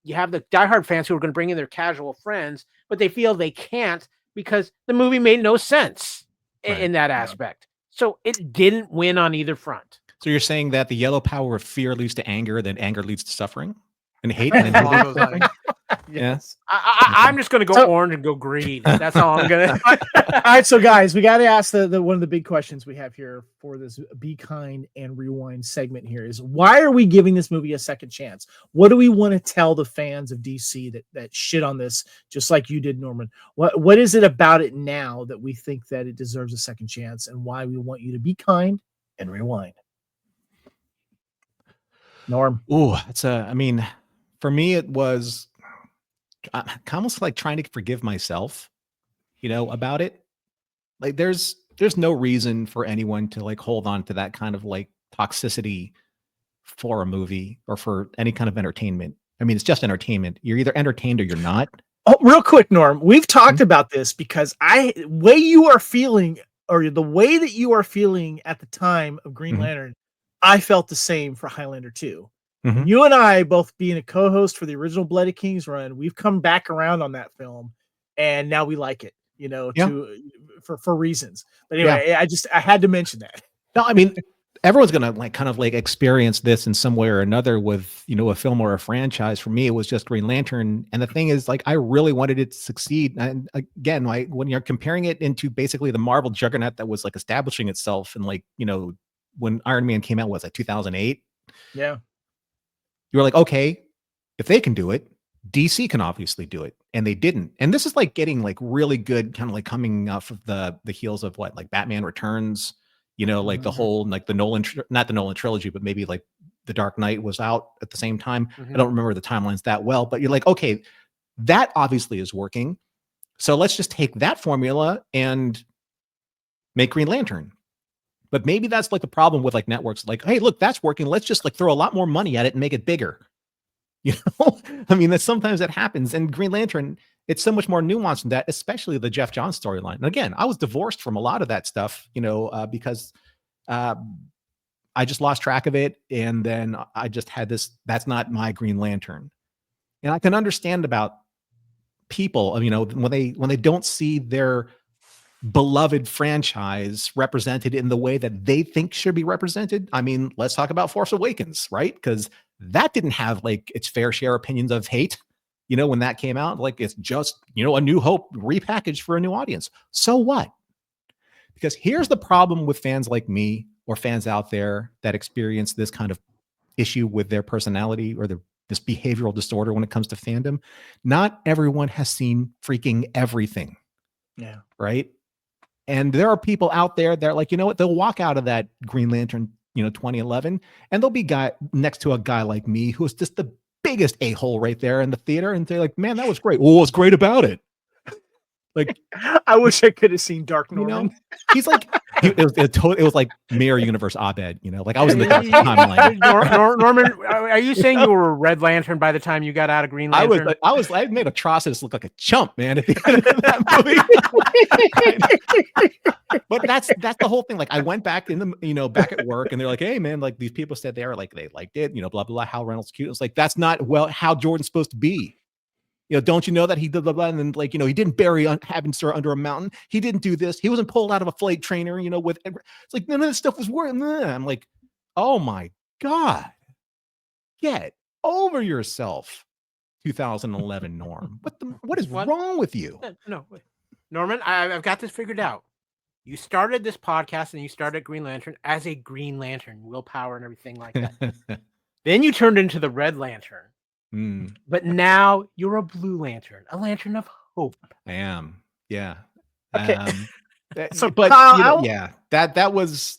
diehard fans who are going to bring in their casual friends, but they feel they can't because the movie made no sense in that aspect. So it didn't win on either front. So you're saying that the yellow power of fear leads to anger, then anger leads to suffering and hate? And then Yes. I'm just going to go orange and go green. That's all I'm going to. All right. So guys, we got to ask the one of the big questions we have here for this Be Kind and Rewind segment here is why are we giving this movie a second chance? What do we want to tell the fans of DC that shit on this, just like you did, Norman? What is it about it now that we think that it deserves a second chance and why we want you to be kind and rewind? Norm. Ooh, for me, it was almost like trying to forgive myself, about it. Like there's no reason for anyone to like hold on to that kind of like toxicity for a movie or for any kind of entertainment. I mean, it's just entertainment. You're either entertained or you're not. Oh, real quick, Norm, we've talked about this because the way you are feeling at the time of Green Lantern, I felt the same for Highlander 2. You and I, both being a co-host for the original Bloody Kings run, we've come back around on that film, and now we like it, for reasons. But anyway, I had to mention that. No, I mean, everyone's gonna kind of experience this in some way or another with a film or a franchise. For me, it was just Green Lantern, and the thing is, I really wanted it to succeed. And again, when you're comparing it into basically the Marvel juggernaut that was establishing itself, and when Iron Man came out, was it 2008? Yeah. You were like, okay, if they can do it, DC can obviously do it, and they didn't. And this is like getting like really good, kind of like coming off of the heels of what, like Batman Returns, like the whole, like the Nolan, not the Nolan trilogy, but maybe like the Dark Knight was out at the same time. I don't remember the timelines that well, but you're like, okay, that obviously is working. So let's just take that formula and make Green Lantern. But maybe that's like the problem with like networks. Like, hey, look, that's working. Let's just like throw a lot more money at it and make it bigger. I mean, that sometimes that happens. And Green Lantern, it's so much more nuanced than that, especially the Jeff Johns storyline. And again, I was divorced from a lot of that stuff, because I just lost track of it. And then I just had this, that's not my Green Lantern. And I can understand about people, when they don't see their beloved franchise represented in the way that they think should be represented. I mean, let's talk about Force Awakens, right? Because that didn't have like its fair share opinions of hate, when that came out. Like, it's just, A New Hope repackaged for a new audience. So what? Because here's the problem with fans like me or fans out there that experience this kind of issue with their personality or this behavioral disorder when it comes to fandom. Not everyone has seen freaking everything. Yeah. Right. And there are people out there that are like, they'll walk out of that Green Lantern, 2011, and they'll be next to a guy like me who's just the biggest a-hole right there in the theater, and they're like, man, that was great. What's great about it? Like, I wish I could have seen Dark Norman. He's like, it was like Mirror Universe Abed, like I was in the timeline. Norman, are you saying you were a Red Lantern by the time you got out of Green Lantern? I made Atrocitus look like a chump, man, at the end of that movie. But that's the whole thing. Like, I went back back at work, and they're like, hey man, like these people said they liked it, blah, blah, blah. Hal Reynolds cute. It's like, that's not how Jordan's supposed to be. Don't you know that he did blah, blah, and then he didn't bury Havenster under a mountain. He didn't do this. He wasn't pulled out of a flight trainer, with, it's like, none of this stuff was working. I'm like, oh my God, get over yourself. 2011 Norm. What is wrong with you? No, Norman, I've got this figured out. You started this podcast and you started Green Lantern as a Green Lantern, willpower and everything like that. Then you turned into the Red Lantern. But now you're a Blue Lantern, a Lantern of hope. I am. Yeah. Okay. So, but that was,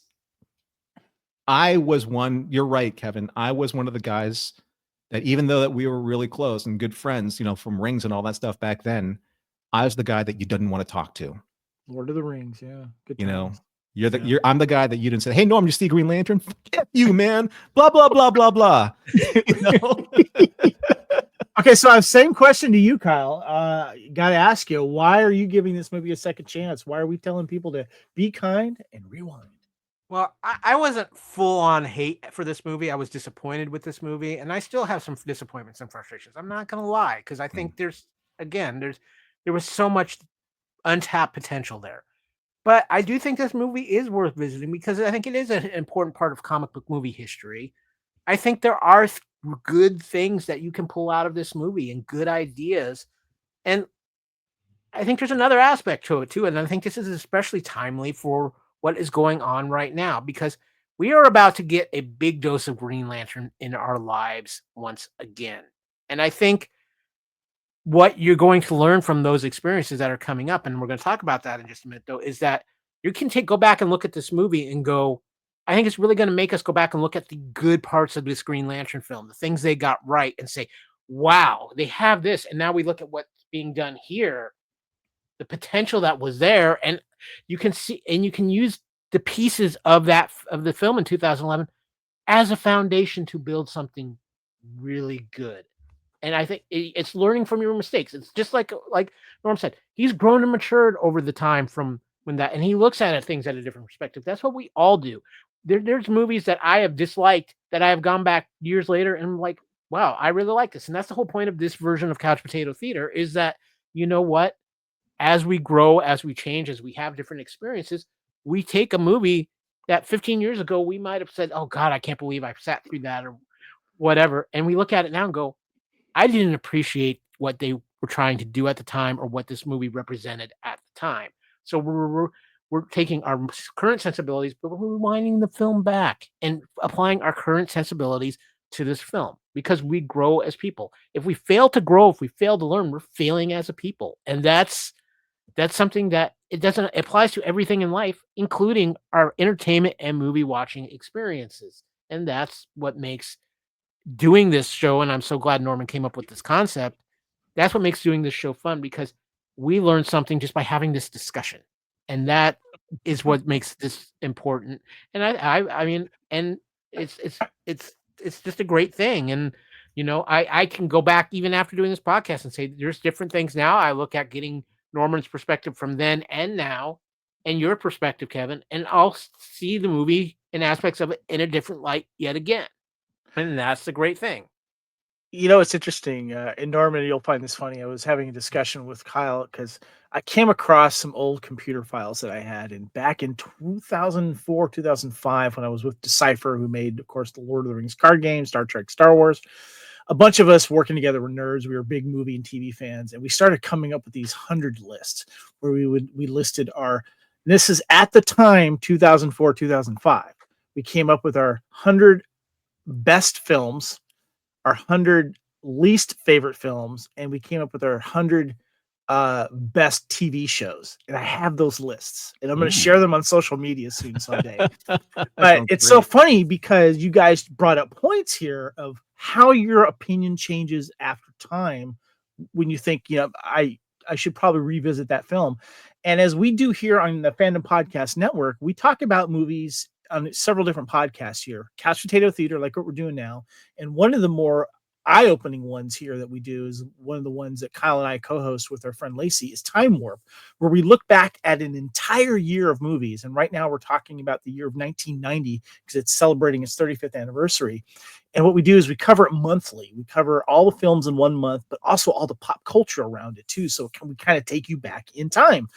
I was one, you're right, Kevin. I was one of the guys that, even though that we were really close and good friends, from Rings and all that stuff back then, I was the guy that you didn't want to talk to. Lord of the Rings. Yeah. Good. I'm the guy that you didn't say, hey, Norm, you see Green Lantern? F you, man. Blah, blah, blah, blah, blah. Okay, so I have same question to you, Kyle. Got to ask you, why are you giving this movie a second chance? Why are we telling people to be kind and rewind? Well, I wasn't full on hate for this movie. I was disappointed with this movie, and I still have some disappointments and frustrations. I'm not going to lie, because I think there was so much untapped potential there. But I do think this movie is worth visiting because I think it is an important part of comic book movie history. I think there are good things that you can pull out of this movie and good ideas. And I think there's another aspect to it too. And I think this is especially timely for what is going on right now, because we are about to get a big dose of Green Lantern in our lives once again. And I think what you're going to learn from those experiences that are coming up, and we're going to talk about that in just a minute, though, is that you can go back and look at this movie and go, I think it's really going to make us go back and look at the good parts of this Green Lantern film, the things they got right, and say, wow, they have this. And now we look at what's being done here, the potential that was there. And you can see, and you can use the pieces of the film in 2011 as a foundation to build something really good. And I think it's learning from your mistakes. It's just like Norm said, he's grown and matured over the time from when that, and he looks at things at a different perspective. That's what we all do. There's movies that I have disliked that I have gone back years later and I'm like, wow, I really like this. And that's the whole point of this version of Couch Potato Theater, is that, you know what, as we grow, as we change, as we have different experiences, we take a movie that 15 years ago we might have said, oh God, I can't believe I sat through that or whatever. And we look at it now and go, I didn't appreciate what they were trying to do at the time or what this movie represented at the time. So we're taking our current sensibilities, but we're rewinding the film back and applying our current sensibilities to this film because we grow as people. If we fail to grow, if we fail to learn, we're failing as a people. And that's something that it applies to everything in life, including our entertainment and movie watching experiences. And that's what makes doing this show, and I'm so glad Norman came up with this concept. That's what makes doing this show fun, because we learn something just by having this discussion. And that is what makes this important. And I mean, and it's just a great thing. And I can go back even after doing this podcast and say there's different things now. I look at getting Norman's perspective from then and now, and your perspective, Kevin, and I'll see the movie and aspects of it in a different light yet again. And that's the great thing. It's interesting. And Norman, you'll find this funny. I was having a discussion with Kyle because I came across some old computer files that I had. And back in 2004, 2005, when I was with Decipher, who made, of course, the Lord of the Rings card game, Star Trek, Star Wars, a bunch of us working together were nerds. We were big movie and TV fans. And we started coming up with these 100 lists where we listed this is at the time, 2004, 2005. We came up with our 100 best films, our 100 least favorite films, and we came up with our 100 best TV shows. And I have those lists, and I'm going to share them on social media soon someday. But it's so funny because you guys brought up points here of how your opinion changes after time when you think, I should probably revisit that film. And as we do here on the Fandom Podcast Network, we talk about movies on several different podcasts here, Couch Potato Theater, like what we're doing now. And one of the more eye-opening ones here that we do is one of the ones that Kyle and I co-host with our friend Lacey is Time Warp, where we look back at an entire year of movies. And right now we're talking about the year of 1990 because it's celebrating its 35th anniversary. And what we do is we cover it monthly. We cover all the films in 1 month, but also all the pop culture around it too. So we kind of take you back in time.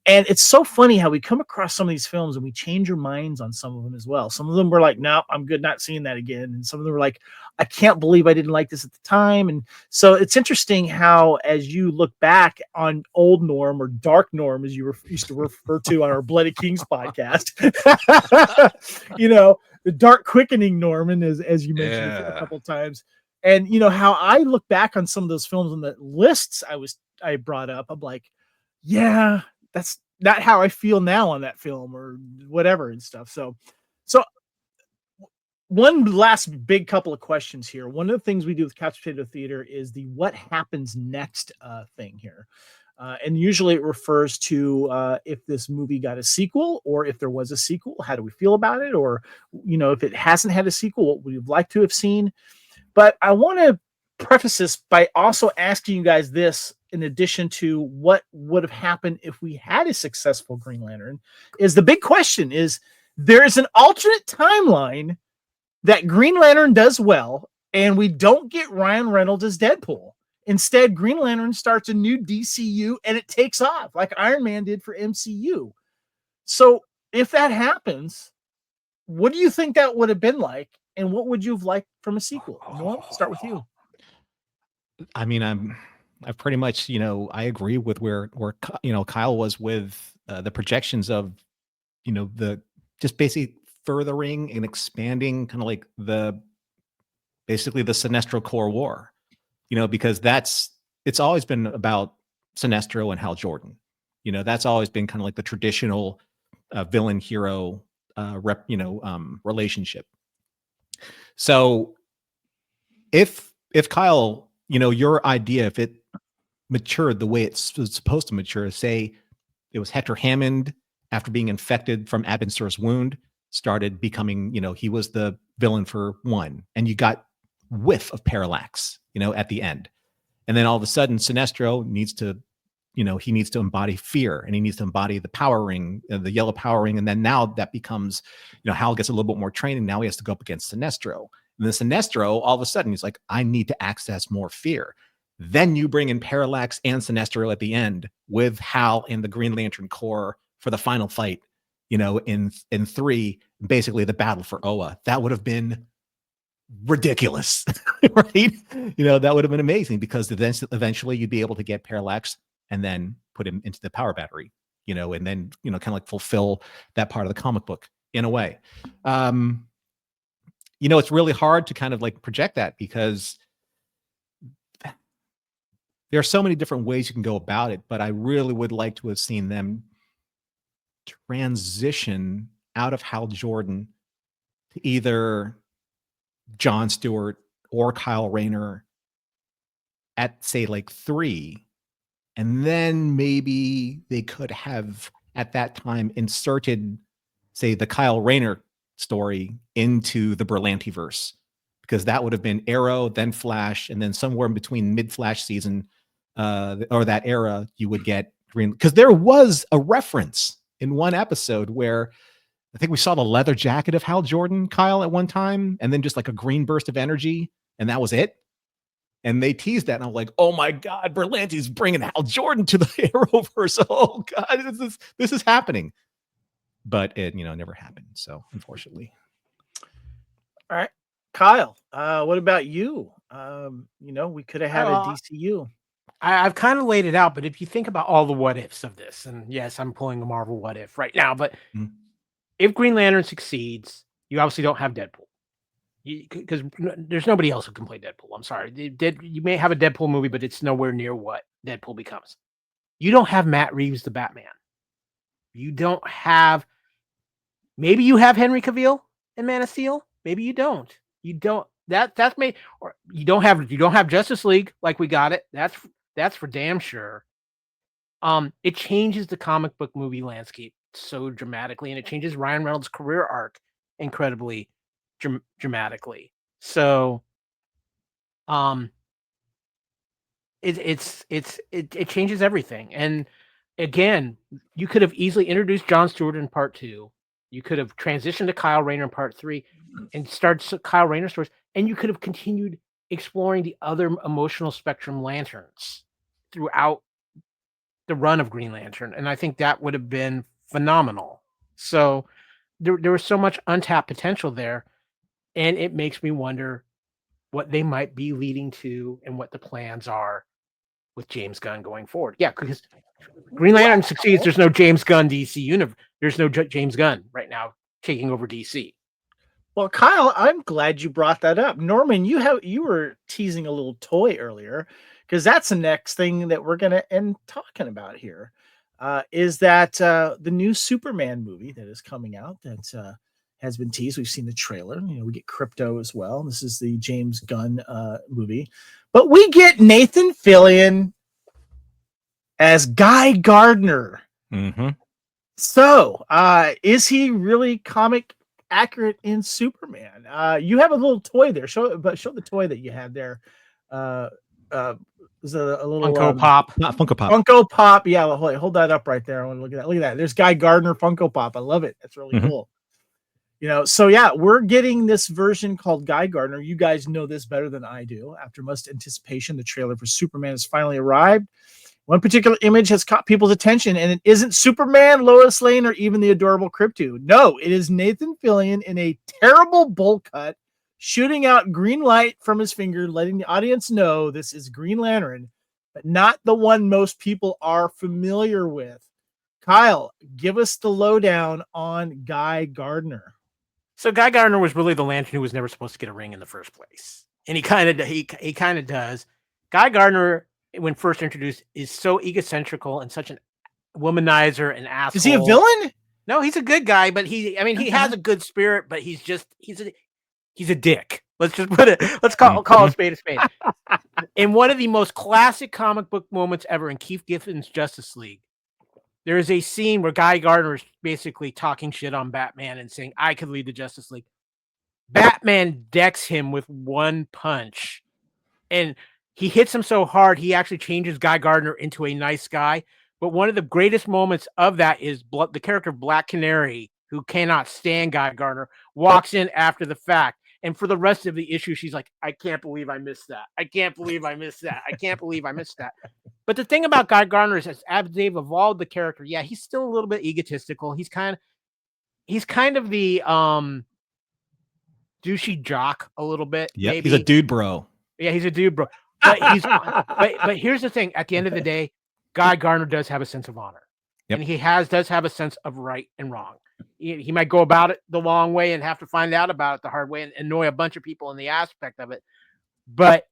And it's so funny how we come across some of these films and we change our minds on some of them as well. Some of them were like, no, I'm good not seeing that again. And some of them were like, I can't believe I didn't like this at the time. And so it's interesting how, as you look back on old Norm, or Dark Norm, as you used to refer to on our Bloody Kings podcast, the dark quickening Norman, as you mentioned a couple of times. And how I look back on some of those films on the lists I brought up, I'm like, yeah, that's not how I feel now on that film or whatever and stuff. So one last big couple of questions here. One of the things we do with Couch Potato Theater is the what happens next thing here. And usually it refers to if this movie got a sequel, or if there was a sequel, how do we feel about it? Or, if it hasn't had a sequel, what would you like to have seen? But I want to preface this by also asking you guys this, in addition to what would have happened if we had a successful Green Lantern, is the big question is, there is an alternate timeline that Green Lantern does well, and we don't get Ryan Reynolds as Deadpool. Instead, Green Lantern starts a new DCU and it takes off like Iron Man did for MCU. So if that happens, what do you think that would have been like? And what would you have liked from a sequel? Well, start with you. I mean, I pretty much, I agree with where Kyle was with the projections of, the just basically furthering and expanding kind of like basically the Sinestro Corps War, because it's always been about Sinestro and Hal Jordan. That's always been kind of like the traditional villain hero relationship. So if Kyle, your idea, if it matured the way it's supposed to mature, say it was Hector Hammond after being infected from Abinsur's wound, started becoming, he was the villain for one, and you got whiff of Parallax, at the end. And then all of a sudden Sinestro needs to, he needs to embody fear, and he needs to embody the power ring, the yellow power ring. And then now that becomes, Hal gets a little bit more training. Now he has to go up against Sinestro. And then Sinestro, all of a sudden, he's like, I need to access more fear. Then you bring in Parallax and Sinestro at the end with Hal and the Green Lantern Corps for the final fight, in 3, basically the battle for Oa. That would have been ridiculous, right? That would have been amazing, because then eventually you'd be able to get Parallax and then put him into the power battery, and then, kind of like fulfill that part of the comic book in a way. you know, it's really hard to kind of like project that because there are so many different ways you can go about it, but I really would like to have seen them transition out of Hal Jordan to either Jon Stewart or Kyle Rayner at, say, like 3. And then maybe they could have at that time inserted, say, the Kyle Rayner story into the Berlanti verse, because that would have been Arrow, then Flash, and then somewhere in between mid-Flash season or that era, you would get Green. Because there was a reference in one episode where I think we saw the leather jacket of Hal Jordan, Kyle, at one time, and then just like a green burst of energy, and that was it. And they teased that, and I'm like, oh my God, Berlanti's bringing Hal Jordan to the Arrowverse. Oh God, this is happening. But it, never happened. So unfortunately. All right, Kyle, what about you? We could have had a DCU. I've kind of laid it out, but if you think about all the what ifs of this, and yes, I'm pulling a Marvel what if right now, but if Green Lantern succeeds, you obviously don't have Deadpool. Because there's nobody else who can play Deadpool. I'm sorry. You may have a Deadpool movie, but it's nowhere near what Deadpool becomes. You don't have Matt Reeves, the Batman. You don't have. Maybe you have Henry Cavill in Man of Steel. Maybe you don't. You don't. That's made. Or you don't have Justice League like we got it. That's for damn sure. It changes the comic book movie landscape so dramatically, and it changes Ryan Reynolds' career arc incredibly dramatically. So it changes everything. And again, you could have easily introduced Jon Stewart in part 2. You could have transitioned to Kyle Rayner in part 3 and started Kyle Rayner stories, and you could have continued exploring the other emotional spectrum lanterns throughout the run of Green Lantern, and I think that would have been phenomenal. So there was so much untapped potential there. And it makes me wonder what they might be leading to and what the plans are with James Gunn going forward. Yeah, because Green Lantern succeeds. There's no James Gunn DC universe. There's no James Gunn right now taking over DC. Well, Kyle, I'm glad you brought that up. Norman, you were teasing a little toy earlier, because that's the next thing that we're going to end talking about here. Is that the new Superman movie that is coming out that has been teased. We've seen the trailer. We get Crypto as well. This is the James Gunn movie. But we get Nathan Fillion as Guy Gardner. Mm-hmm. So, is he really comic accurate in Superman? You have a little toy there. Show the toy that you had there. Is a little Funko Pop. Not Funko Pop. Funko Pop. Yeah, hold that up right there. I want to look at that. Look at that. There's Guy Gardner Funko Pop. I love it. That's really cool. So yeah, we're getting this version called Guy Gardner. You guys know this better than I do. After much anticipation, the trailer for Superman has finally arrived. One particular image has caught people's attention, and it isn't Superman, Lois Lane, or even the adorable Crypto. No, it is Nathan Fillion in a terrible bowl cut, shooting out green light from his finger, letting the audience know this is Green Lantern, but not the one most people are familiar with. Kyle, give us the lowdown on Guy Gardner. So Guy Gardner was really the Lantern who was never supposed to get a ring in the first place, and he kind of does. Guy Gardner, when first introduced, is so egocentrical and such an womanizer and asshole. Is he a villain? No, he's a good guy, but he has a good spirit, but he's a dick. Let's call a spade a spade. In one of the most classic comic book moments ever in Keith Giffen's Justice League, there is a scene where Guy Gardner is basically talking shit on Batman and saying, I could lead the Justice League. Batman decks him with one punch, and he hits him so hard, he actually changes Guy Gardner into a nice guy. But one of the greatest moments of that is the character of Black Canary, who cannot stand Guy Gardner, walks in after the fact. And for the rest of the issue, she's like, I can't believe I missed that. I can't believe I missed that. I can't believe I missed that. But the thing about Guy Gardner is, as they've evolved the character, yeah, he's still a little bit egotistical. He's kind of the douchey jock a little bit. Yeah, maybe. he's a dude bro. Yeah, he's a dude bro. But here's the thing. At the end of the day, Guy Gardner does have a sense of honor. Yep. And he does have a sense of right and wrong. he might go about it the long way and have to find out about it the hard way and annoy a bunch of people in the aspect of it. But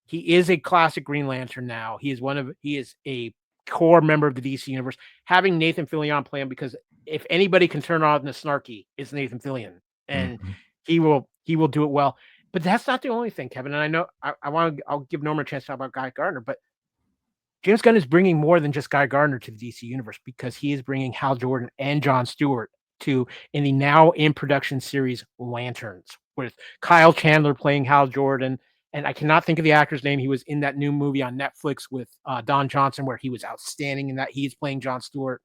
he is a classic Green Lantern now. He is a core member of the DC universe. Having Nathan Fillion play him, because if anybody can turn on the snarky, it's Nathan Fillion, and he will do it well. But that's not the only thing, Kevin. And I know I'll give Norman a chance to talk about Guy Gardner, but James Gunn is bringing more than just Guy Gardner to the DC universe, because he is bringing Hal Jordan and Jon Stewart in the now in production series Lanterns, with Kyle Chandler playing Hal Jordan. And I cannot think of the actor's name. He was in that new movie on Netflix with Don Johnson, where he was outstanding in that. He's playing Jon Stewart.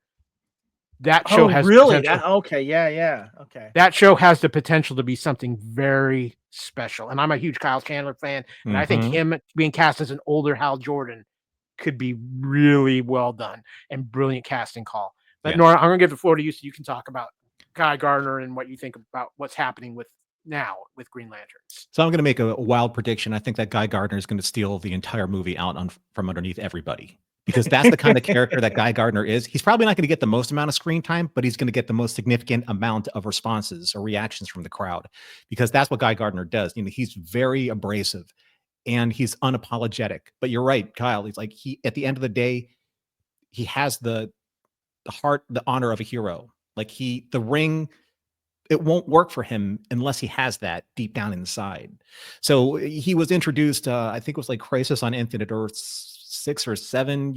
That show has really okay, yeah, okay. That show has the potential to be something very special. And I'm a huge Kyle Chandler fan, and I think him being cast as an older Hal Jordan could be really well done and brilliant casting call. But Nora, I'm going to give the floor to you so you can talk about Guy Gardner and what you think about what's happening with Green Lanterns. So I'm going to make a wild prediction. I think that Guy Gardner is going to steal the entire movie out from underneath everybody, because that's the kind of character that Guy Gardner is. He's probably not going to get the most amount of screen time, but he's going to get the most significant amount of responses or reactions from the crowd, because that's what Guy Gardner does. He's very abrasive and he's unapologetic. But you're right, Kyle. He's like, at the end of the day, he has the heart, the honor of a hero. Like the ring, it won't work for him unless he has that deep down inside. So he was introduced, I think it was like Crisis on Infinite Earth 6 or 7.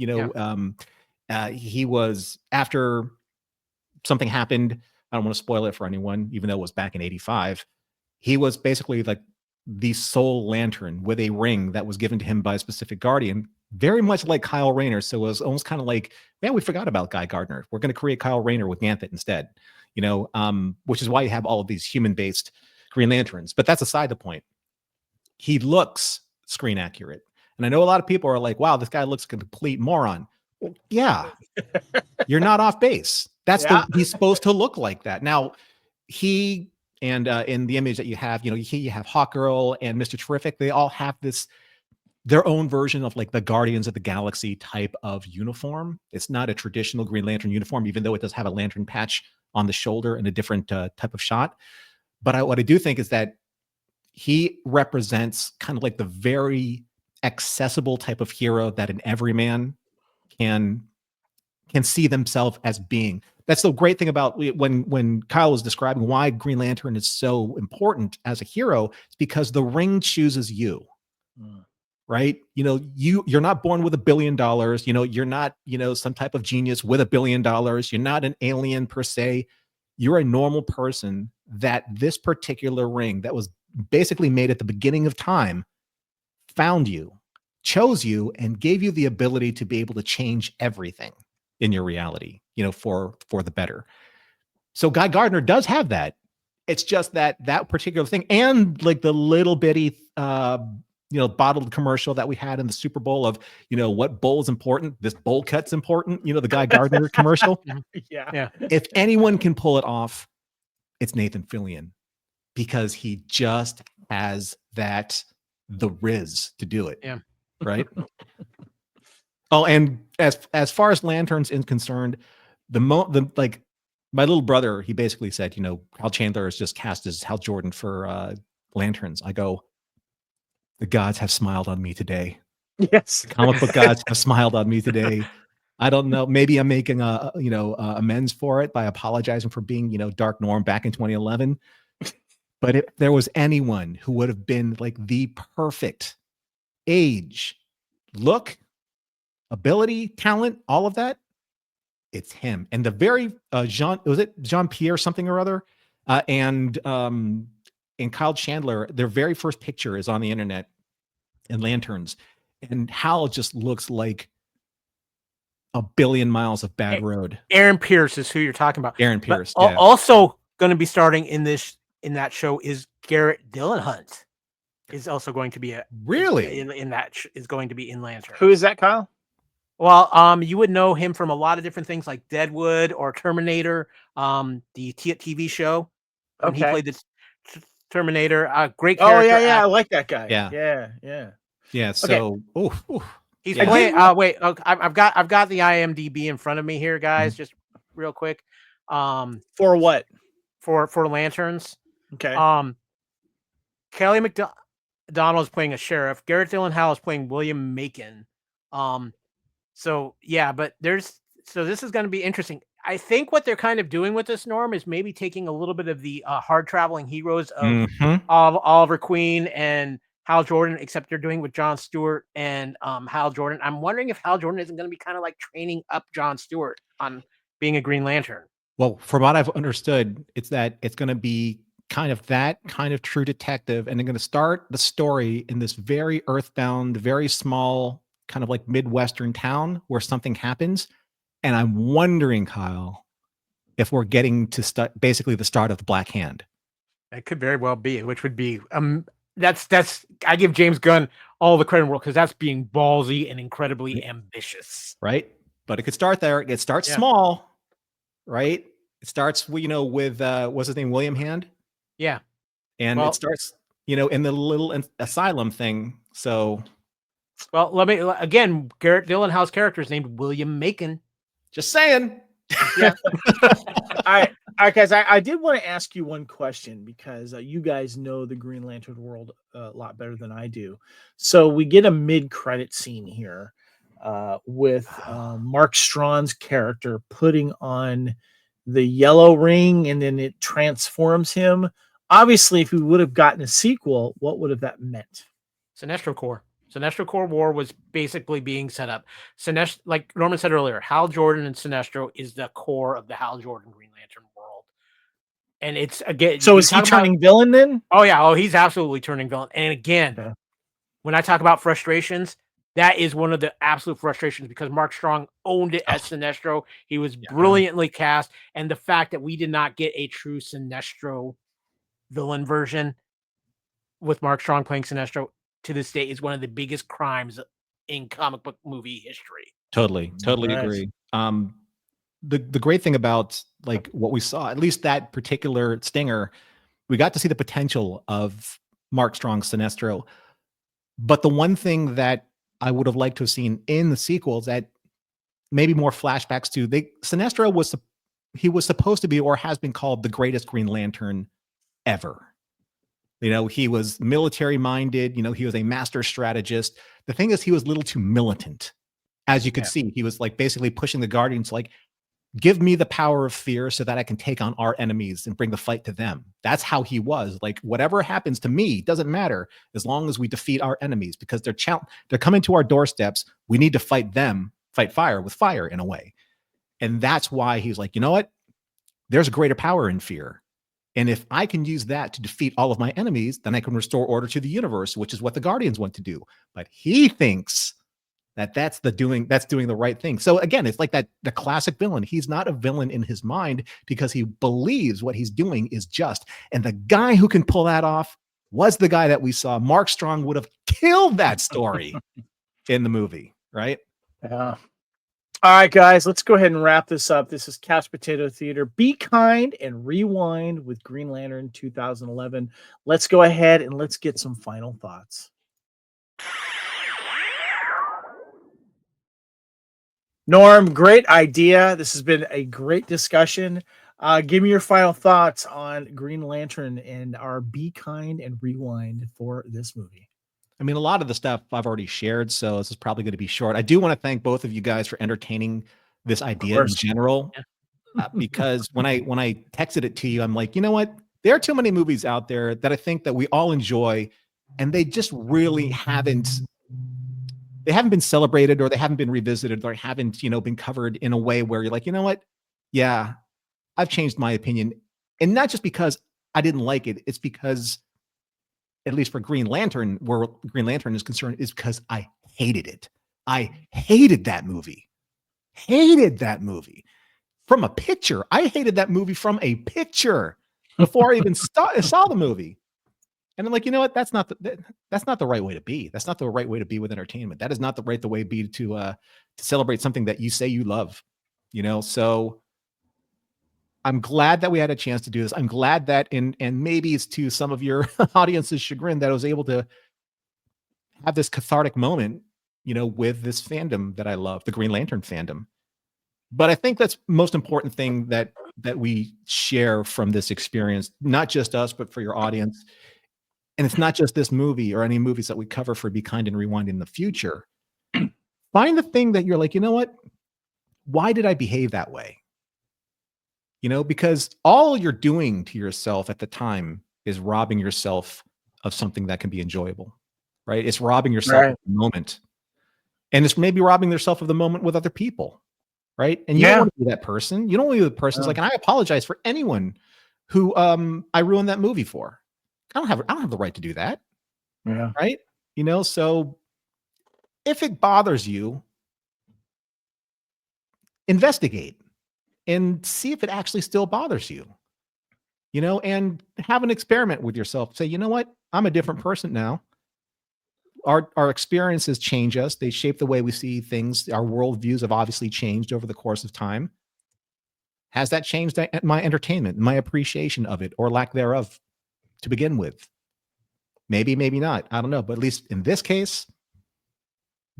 He was, after something happened, I don't want to spoil it for anyone, even though it was back in 85. He was basically like the sole lantern with a ring that was given to him by a specific guardian, very much like Kyle Rayner. So it was almost kind of like, man, we forgot about Guy Gardner. We're going to create Kyle Rayner with Ganthet instead. Which is why you have all of these human-based Green Lanterns. But that's aside the point. He looks screen accurate. And I know a lot of people are like, wow, this guy looks like a complete moron. Well, yeah, you're not off base. He's supposed to look like that. Now, in the image that you have, you have Hawkgirl and Mr. Terrific. They all have their own version of like the Guardians of the Galaxy type of uniform. It's not a traditional Green Lantern uniform, even though it does have a lantern patch on the shoulder and a different type of shot. But what I do think is that he represents kind of like the very accessible type of hero that an everyman can see themselves as being. That's the great thing about when Kyle was describing why Green Lantern is so important as a hero. It's because the ring chooses you. Right? You're not born with $1 billion. You're not, some type of genius with $1 billion. You're not an alien per se. You're a normal person that this particular ring that was basically made at the beginning of time found you, chose you, and gave you the ability to be able to change everything in your reality, for the better. So Guy Gardner does have that. It's just that particular thing, and like the little bitty bottled commercial that we had in the Super Bowl of, what bowl is important. This bowl cut's important. The Guy Gardner commercial. Yeah. If anyone can pull it off, it's Nathan Fillion, because he just has the riz to do it. Yeah. Right. Oh, and as far as Lanterns is concerned, my little brother, he basically said, Hal Chandler is just cast as Hal Jordan for Lanterns. I go, the gods have smiled on me today. Yes. The comic book gods have smiled on me today. I don't know. Maybe I'm making amends for it by apologizing for being, Dark Norm back in 2011. But if there was anyone who would have been like the perfect age, look, ability, talent, all of that, it's him. And the very Jean-Pierre something or other, and Kyle Chandler, their very first picture is on the internet in Lanterns, and Hal just looks like a billion miles of bad road. Aaron Pierce is who you're talking about. Aaron Pierce. Yeah. Also going to be starting in that show is Garrett Dillahunt. Is also going to be is going to be in Lantern. Who is that, Kyle? Well, you would know him from a lot of different things like Deadwood or Terminator, the TV show. Okay. He played this Terminator, great character. Oh yeah, I like that guy. Yeah. So, he's playing. Wait, I've got the IMDb in front of me here, guys. Just real quick. For what? for lanterns. Okay. Kelly McDonald is playing a sheriff. Garrett Gyllenhaal is playing William Macon. So yeah, but this is going to be interesting. I think what they're kind of doing with this, Norm, is maybe taking a little bit of the hard traveling heroes of Oliver Queen and Hal Jordan, except they're doing with Jon Stewart and Hal Jordan. I'm wondering if Hal Jordan isn't going to be kind of like training up Jon Stewart on being a Green Lantern. Well, from what I've understood, it's that it's going to be kind of that kind of true detective, and they're going to start the story in this very earthbound, very small, kind of like Midwestern town where something happens. And I'm wondering, Kyle, if we're getting to basically the start of the Black Hand. That could very well be, which would be that's I give James Gunn all the credit in the world because that's being ballsy and incredibly ambitious. Right? But it could start there. It starts small, right? It starts, with what's his name, William Hand? Yeah. And it starts, in the little asylum thing. So, well, Garrett Gyllenhaal's character is named William Macon. Just saying. Yeah. All right, guys. I did want to ask you one question because you guys know the Green Lantern world a lot better than I do. So we get a mid-credit scene here with Mark Strong's character putting on the yellow ring, and then it transforms him. Obviously, if we would have gotten a sequel, what would have that meant? Sinestro Corps. Sinestro Corps War was basically being set up. Sinestro, like Norman said earlier, Hal Jordan and Sinestro is the core of the Hal Jordan Green Lantern world. And it's, again... So is he turning villain then? Oh, yeah. Oh, he's absolutely turning villain. And again, when I talk about frustrations, that is one of the absolute frustrations because Mark Strong owned it as Sinestro. He was brilliantly cast. And the fact that we did not get a true Sinestro villain version with Mark Strong playing Sinestro to this day is one of the biggest crimes in comic book movie history. Totally agree. The great thing about like what we saw, at least that particular stinger, we got to see the potential of Mark Strong's Sinestro. But the one thing that I would have liked to have seen in the sequels that maybe more flashbacks to, Sinestro was supposed to be, or has been called, the greatest Green Lantern ever. He was military minded, he was a master strategist. The thing is, he was a little too militant. As you could see, he was like basically pushing the Guardians, like, give me the power of fear so that I can take on our enemies and bring the fight to them. That's how he was. Like, whatever happens to me doesn't matter as long as we defeat our enemies, because they're coming to our doorsteps. We need to fight them, fight fire with fire in a way. And that's why he's like, you know what? There's a greater power in fear. And if I can use that to defeat all of my enemies, then I can restore order to the universe, which is what the Guardians want to do. But he thinks that that's doing the right thing. So again, it's like the classic villain. He's not a villain in his mind because he believes what he's doing is just. And the guy who can pull that off was the guy that we saw. Mark Strong would have killed that story in the movie, right? Yeah. All right, guys, let's go ahead and wrap this up. This is Couch Potato Theater. Be kind and rewind with Green Lantern 2011. Let's go ahead and let's get some final thoughts. Norm, great idea. This has been a great discussion. Give me your final thoughts on Green Lantern and our Be Kind and Rewind for this movie. I mean, a lot of the stuff I've already shared, so this is probably going to be short. I do want to thank both of you guys for entertaining this idea in general, because when I texted it to you, I'm like, you know what? There are too many movies out there that I think that we all enjoy, and they just really haven't been celebrated, or they haven't been revisited, or haven't, been covered in a way where you're like, you know what? Yeah, I've changed my opinion. And not just because I didn't like it. It's because, at least for Green Lantern, where Green Lantern is concerned, is because I hated it. I hated that movie. Hated that movie. From a picture. I hated that movie from a picture before I even saw the movie. And I'm like, you know what? That's not the right way to be. That's not the right way to be with entertainment. That is not the right way to be to celebrate something that you say you love. So I'm glad that we had a chance to do this. I'm glad that, and maybe it's to some of your audience's chagrin, that I was able to have this cathartic moment, with this fandom that I love, the Green Lantern fandom. But I think that's most important thing that that we share from this experience, not just us, but for your audience. And it's not just this movie or any movies that we cover for Be Kind and Rewind in the future. Find the thing that you're like, you know what? Why did I behave that way? You know, because all you're doing to yourself at the time is robbing yourself of something that can be enjoyable, right? It's robbing yourself of the moment. And it's maybe robbing yourself of the moment with other people, right? And you don't want to be that person. You don't want to be the person who's like, and I apologize for anyone who I ruined that movie for. I don't have the right to do that. Yeah. Right. You know, so if it bothers you, investigate and see if it actually still bothers you, you know, and have an experiment with yourself. Say, you know what? I'm a different person now. Our experiences change us. They shape the way we see things. Our worldviews have obviously changed over the course of time. Has that changed my entertainment, my appreciation of it, or lack thereof to begin with? Maybe, maybe not. I don't know. But at least in this case,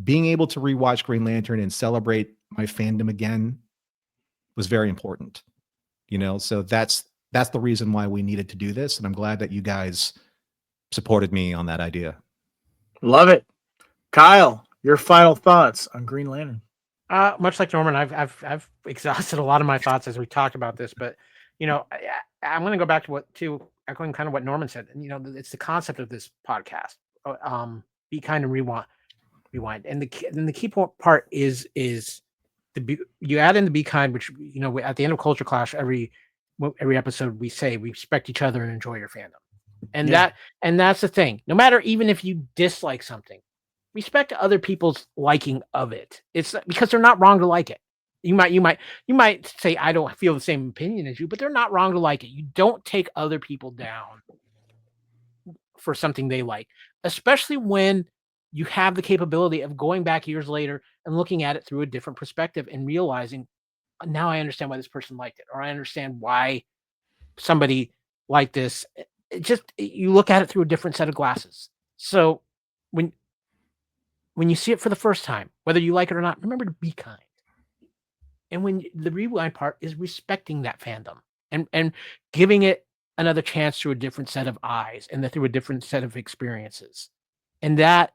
being able to rewatch Green Lantern and celebrate my fandom again was very important. You know, so that's the reason why we needed to do this. And I'm glad that you guys supported me on that idea. Love it. Kyle, your final thoughts on Green Lantern? Much like Norman, I've exhausted a lot of my thoughts as we talked about this, but you know, I'm going to go back to echoing kind of what Norman said. And you know, it's the concept of this podcast. Be kind and rewind. And the key part is you add in the be kind, which you know at the end of Culture Clash, every episode we say we respect each other and enjoy your fandom. And that's the thing. No matter even if you dislike something, respect other people's liking of it. It's because they're not wrong to like it. You might say I don't feel the same opinion as you, but they're not wrong to like it. You don't take other people down for something they like, especially when you have the capability of going back years later and looking at it through a different perspective and realizing now I understand why this person liked it, or I understand why somebody liked this. You look at it through a different set of glasses. So when you see it for the first time, whether you like it or not, remember to be kind. And when the rewind part is respecting that fandom and giving it another chance through a different set of eyes and through a different set of experiences. And that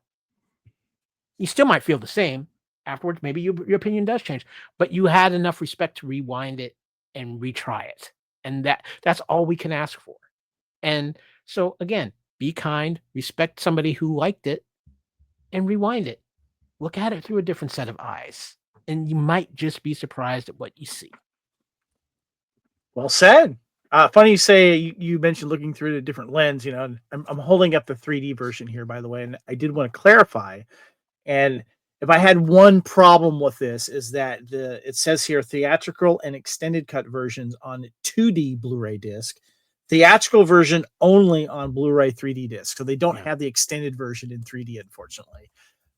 you still might feel the same afterwards. Maybe your opinion does change, but you had enough respect to rewind it and retry it. And that's all we can ask for. And so again, be kind, respect somebody who liked it, and rewind it. Look at it through a different set of eyes, and you might just be surprised at what you see. Well said. Funny you say you mentioned looking through a different lens. You know, I'm holding up the 3D version here, by the way, and I did want to clarify. And if I had one problem with this, is that it says here theatrical and extended cut versions on 2D Blu-ray disc. Theatrical version only on Blu-ray 3D disc. So they don't have the extended version in 3D, unfortunately.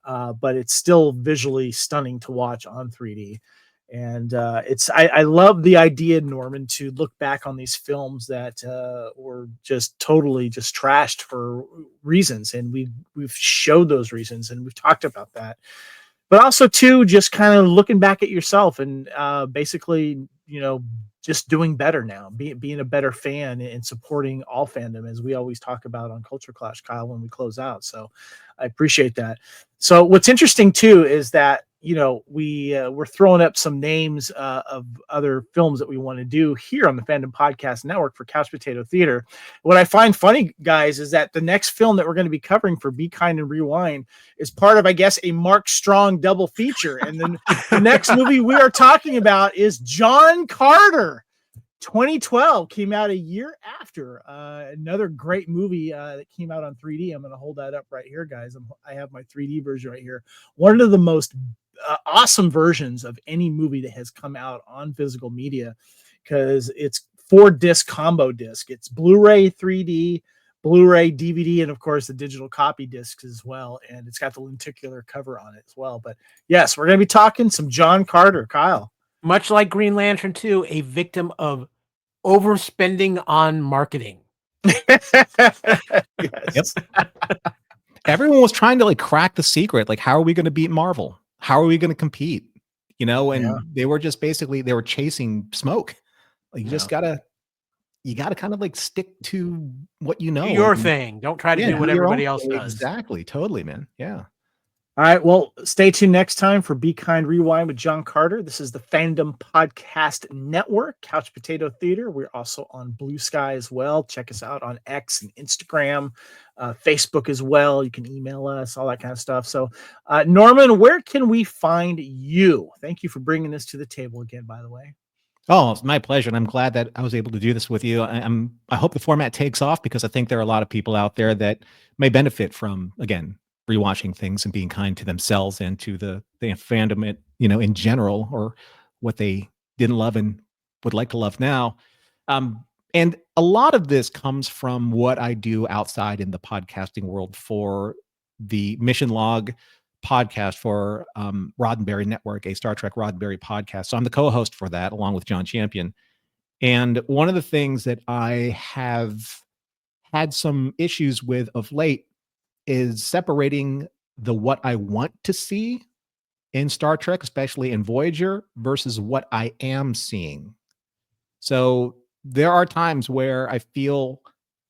But it's still visually stunning to watch on 3D. And I love the idea, Norman, to look back on these films that were just totally just trashed for reasons. And we've showed those reasons and we've talked about that. But also, too, just kind of looking back at yourself and basically, you know, just doing better now, being a better fan and supporting all fandom, as we always talk about on Culture Clash, Kyle, when we close out. So I appreciate that. So what's interesting, too, is that, you know, we're throwing up some names of other films that we want to do here on the Fandom Podcast Network for Couch Potato Theater. What I find funny, guys, is that the next film that we're going to be covering for Be Kind and Rewind is part of, I guess, a Mark Strong double feature. And then the next movie we are talking about is John Carter. 2012 came out a year after another great movie that came out on 3D. I'm going to hold that up right here, guys. I have my 3D version right here. One of the most awesome versions of any movie that has come out on physical media, because it's 4-disc combo disc. It's Blu-ray 3D, Blu-ray DVD, and of course the digital copy discs as well. And it's got the lenticular cover on it as well. But yes, we're going to be talking some John Carter. Kyle. Much like Green Lantern 2, a victim of overspending on marketing. Yes. Everyone was trying to like crack the secret. Like, how are we going to beat Marvel? How are we going to compete? You know, and they were just basically, they were chasing smoke. You No. just gotta kind of like stick to what you know. Do your and- thing. Don't try to yeah, do what your own everybody else thing. does. Exactly. Totally, man. Yeah. All right. Well, stay tuned next time for Be Kind Rewind with John Carter. This is the Fandom Podcast Network, Couch Potato Theater. We're also on Blue Sky as well. Check us out on X and Instagram, Facebook as well. You can email us, all that kind of stuff. So, Norman, where can we find you? Thank you for bringing this to the table again, by the way. Oh, it's my pleasure. And I'm glad that I was able to do this with you. I hope the format takes off because I think there are a lot of people out there that may benefit from, again, rewatching things and being kind to themselves and to the fandom, in general, or what they didn't love and would like to love now. And a lot of this comes from what I do outside in the podcasting world for the Mission Log podcast for Roddenberry Network, a Star Trek Roddenberry podcast. So I'm the co-host for that along with John Champion. And one of the things that I have had some issues with of late is separating the what I want to see in Star Trek, especially in Voyager, versus what I am seeing. So there are times where I feel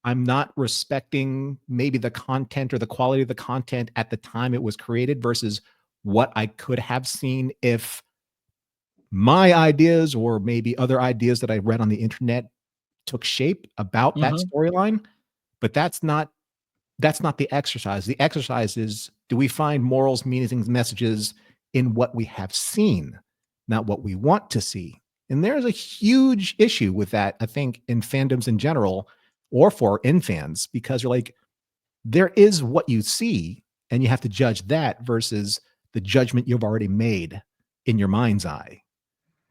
I'm not respecting maybe the content or the quality of the content at the time it was created versus what I could have seen if my ideas or maybe other ideas that I read on the internet took shape about that storyline. But that's not the exercise. The exercise is, do we find morals, meanings, messages in what we have seen, not what we want to see? And there's a huge issue with that, I think, in fandoms in general, or for fans, because you're like, there is what you see, and you have to judge that versus the judgment you've already made in your mind's eye.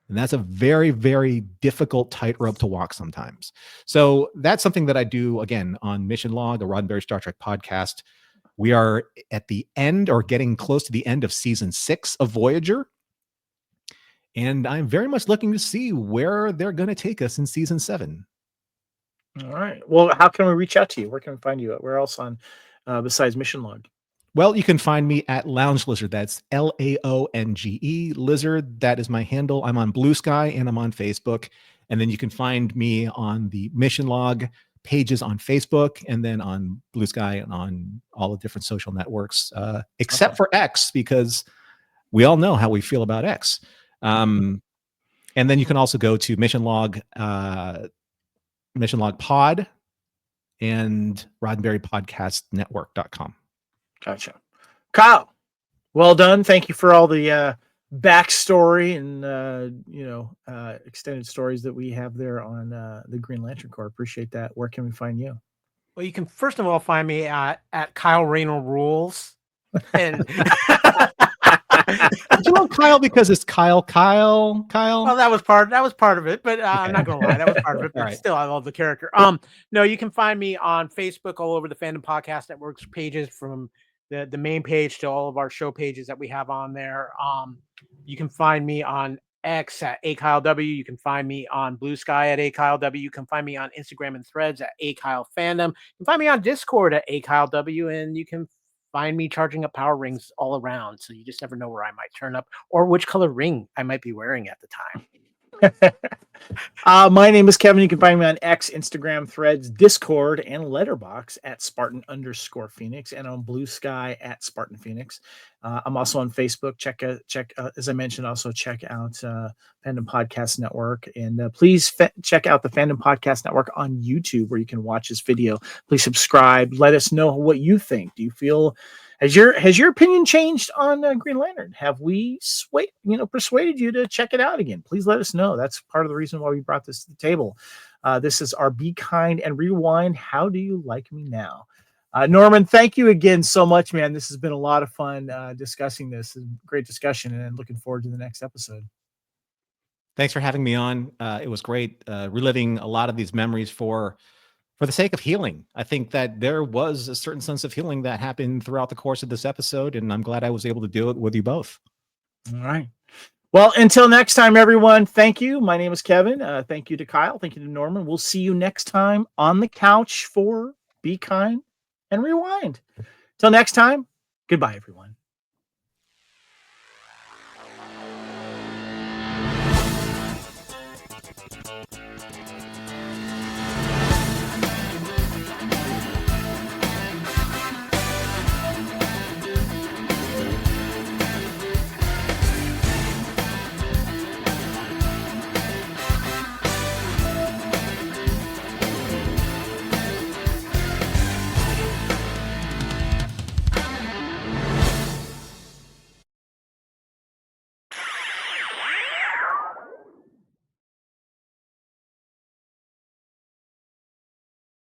And that's a very, very difficult tightrope to walk sometimes. So that's something that I do, again, on Mission Log, a Roddenberry Star Trek podcast. We are at the end or getting close to the end of season 6 of Voyager. And I'm very much looking to see where they're going to take us in season 7. All right. Well, how can we reach out to you? Where can we find you at? Where else on besides Mission Log? Well, you can find me at Lounge Lizard. That's LAONGE Lizard. That is my handle. I'm on Blue Sky and I'm on Facebook. And then you can find me on the Mission Log pages on Facebook and then on Blue Sky and on all the different social networks, except for X, because we all know how we feel about X. And then you can also go to Mission Log Pod and RoddenberryPodcastNetwork.com. Gotcha. Kyle, well done. Thank you for all the backstory and extended stories that we have there on the Green Lantern Corps. Appreciate that. Where can we find you? Well, you can first of all find me at Kyle Reynolds Rules. And Did you know Kyle because it's Kyle? Well, that was part of it, but I'm not gonna lie, that was part of it. But Right. Still, I love the character. No, you can find me on Facebook all over the Fandom Podcast Network's pages, from the main page to all of our show pages that we have on there. You can find me on X at AKyleW. You can find me on Blue Sky at AKyleW. You can find me on Instagram and Threads at AKyleFandom. You can find me on Discord at AKyleW, and you can find me charging up power rings all around. So you just never know where I might turn up or which color ring I might be wearing at the time. My name is Kevin. You can find me on X, Instagram, Threads, Discord, and Letterbox at Spartan_Phoenix, and on Blue Sky at Spartan Phoenix. I'm also on Facebook. Check as I mentioned, also check out Fandom Podcast Network, and please check out the Fandom Podcast Network on YouTube, where you can watch this video. Please subscribe. Let us know what you think. Do you feel has your opinion changed on Green Lantern? Have we persuaded you to check it out again? Please let us know. That's part of the reason why we brought this to the table. This is our Be Kind and Rewind. How do you like me now? Norman, thank you again so much, man. This has been a lot of fun discussing this. Great discussion, and looking forward to the next episode. Thanks for having me on. It was great reliving a lot of these memories for the sake of healing. I think that there was a certain sense of healing that happened throughout the course of this episode, and I'm glad I was able to do it with you both. All right. Well, until next time, everyone, thank you. My name is Kevin. Thank you to Kyle. Thank you to Norman. We'll see you next time on the couch for Be Kind and Rewind. Till next time, goodbye, everyone.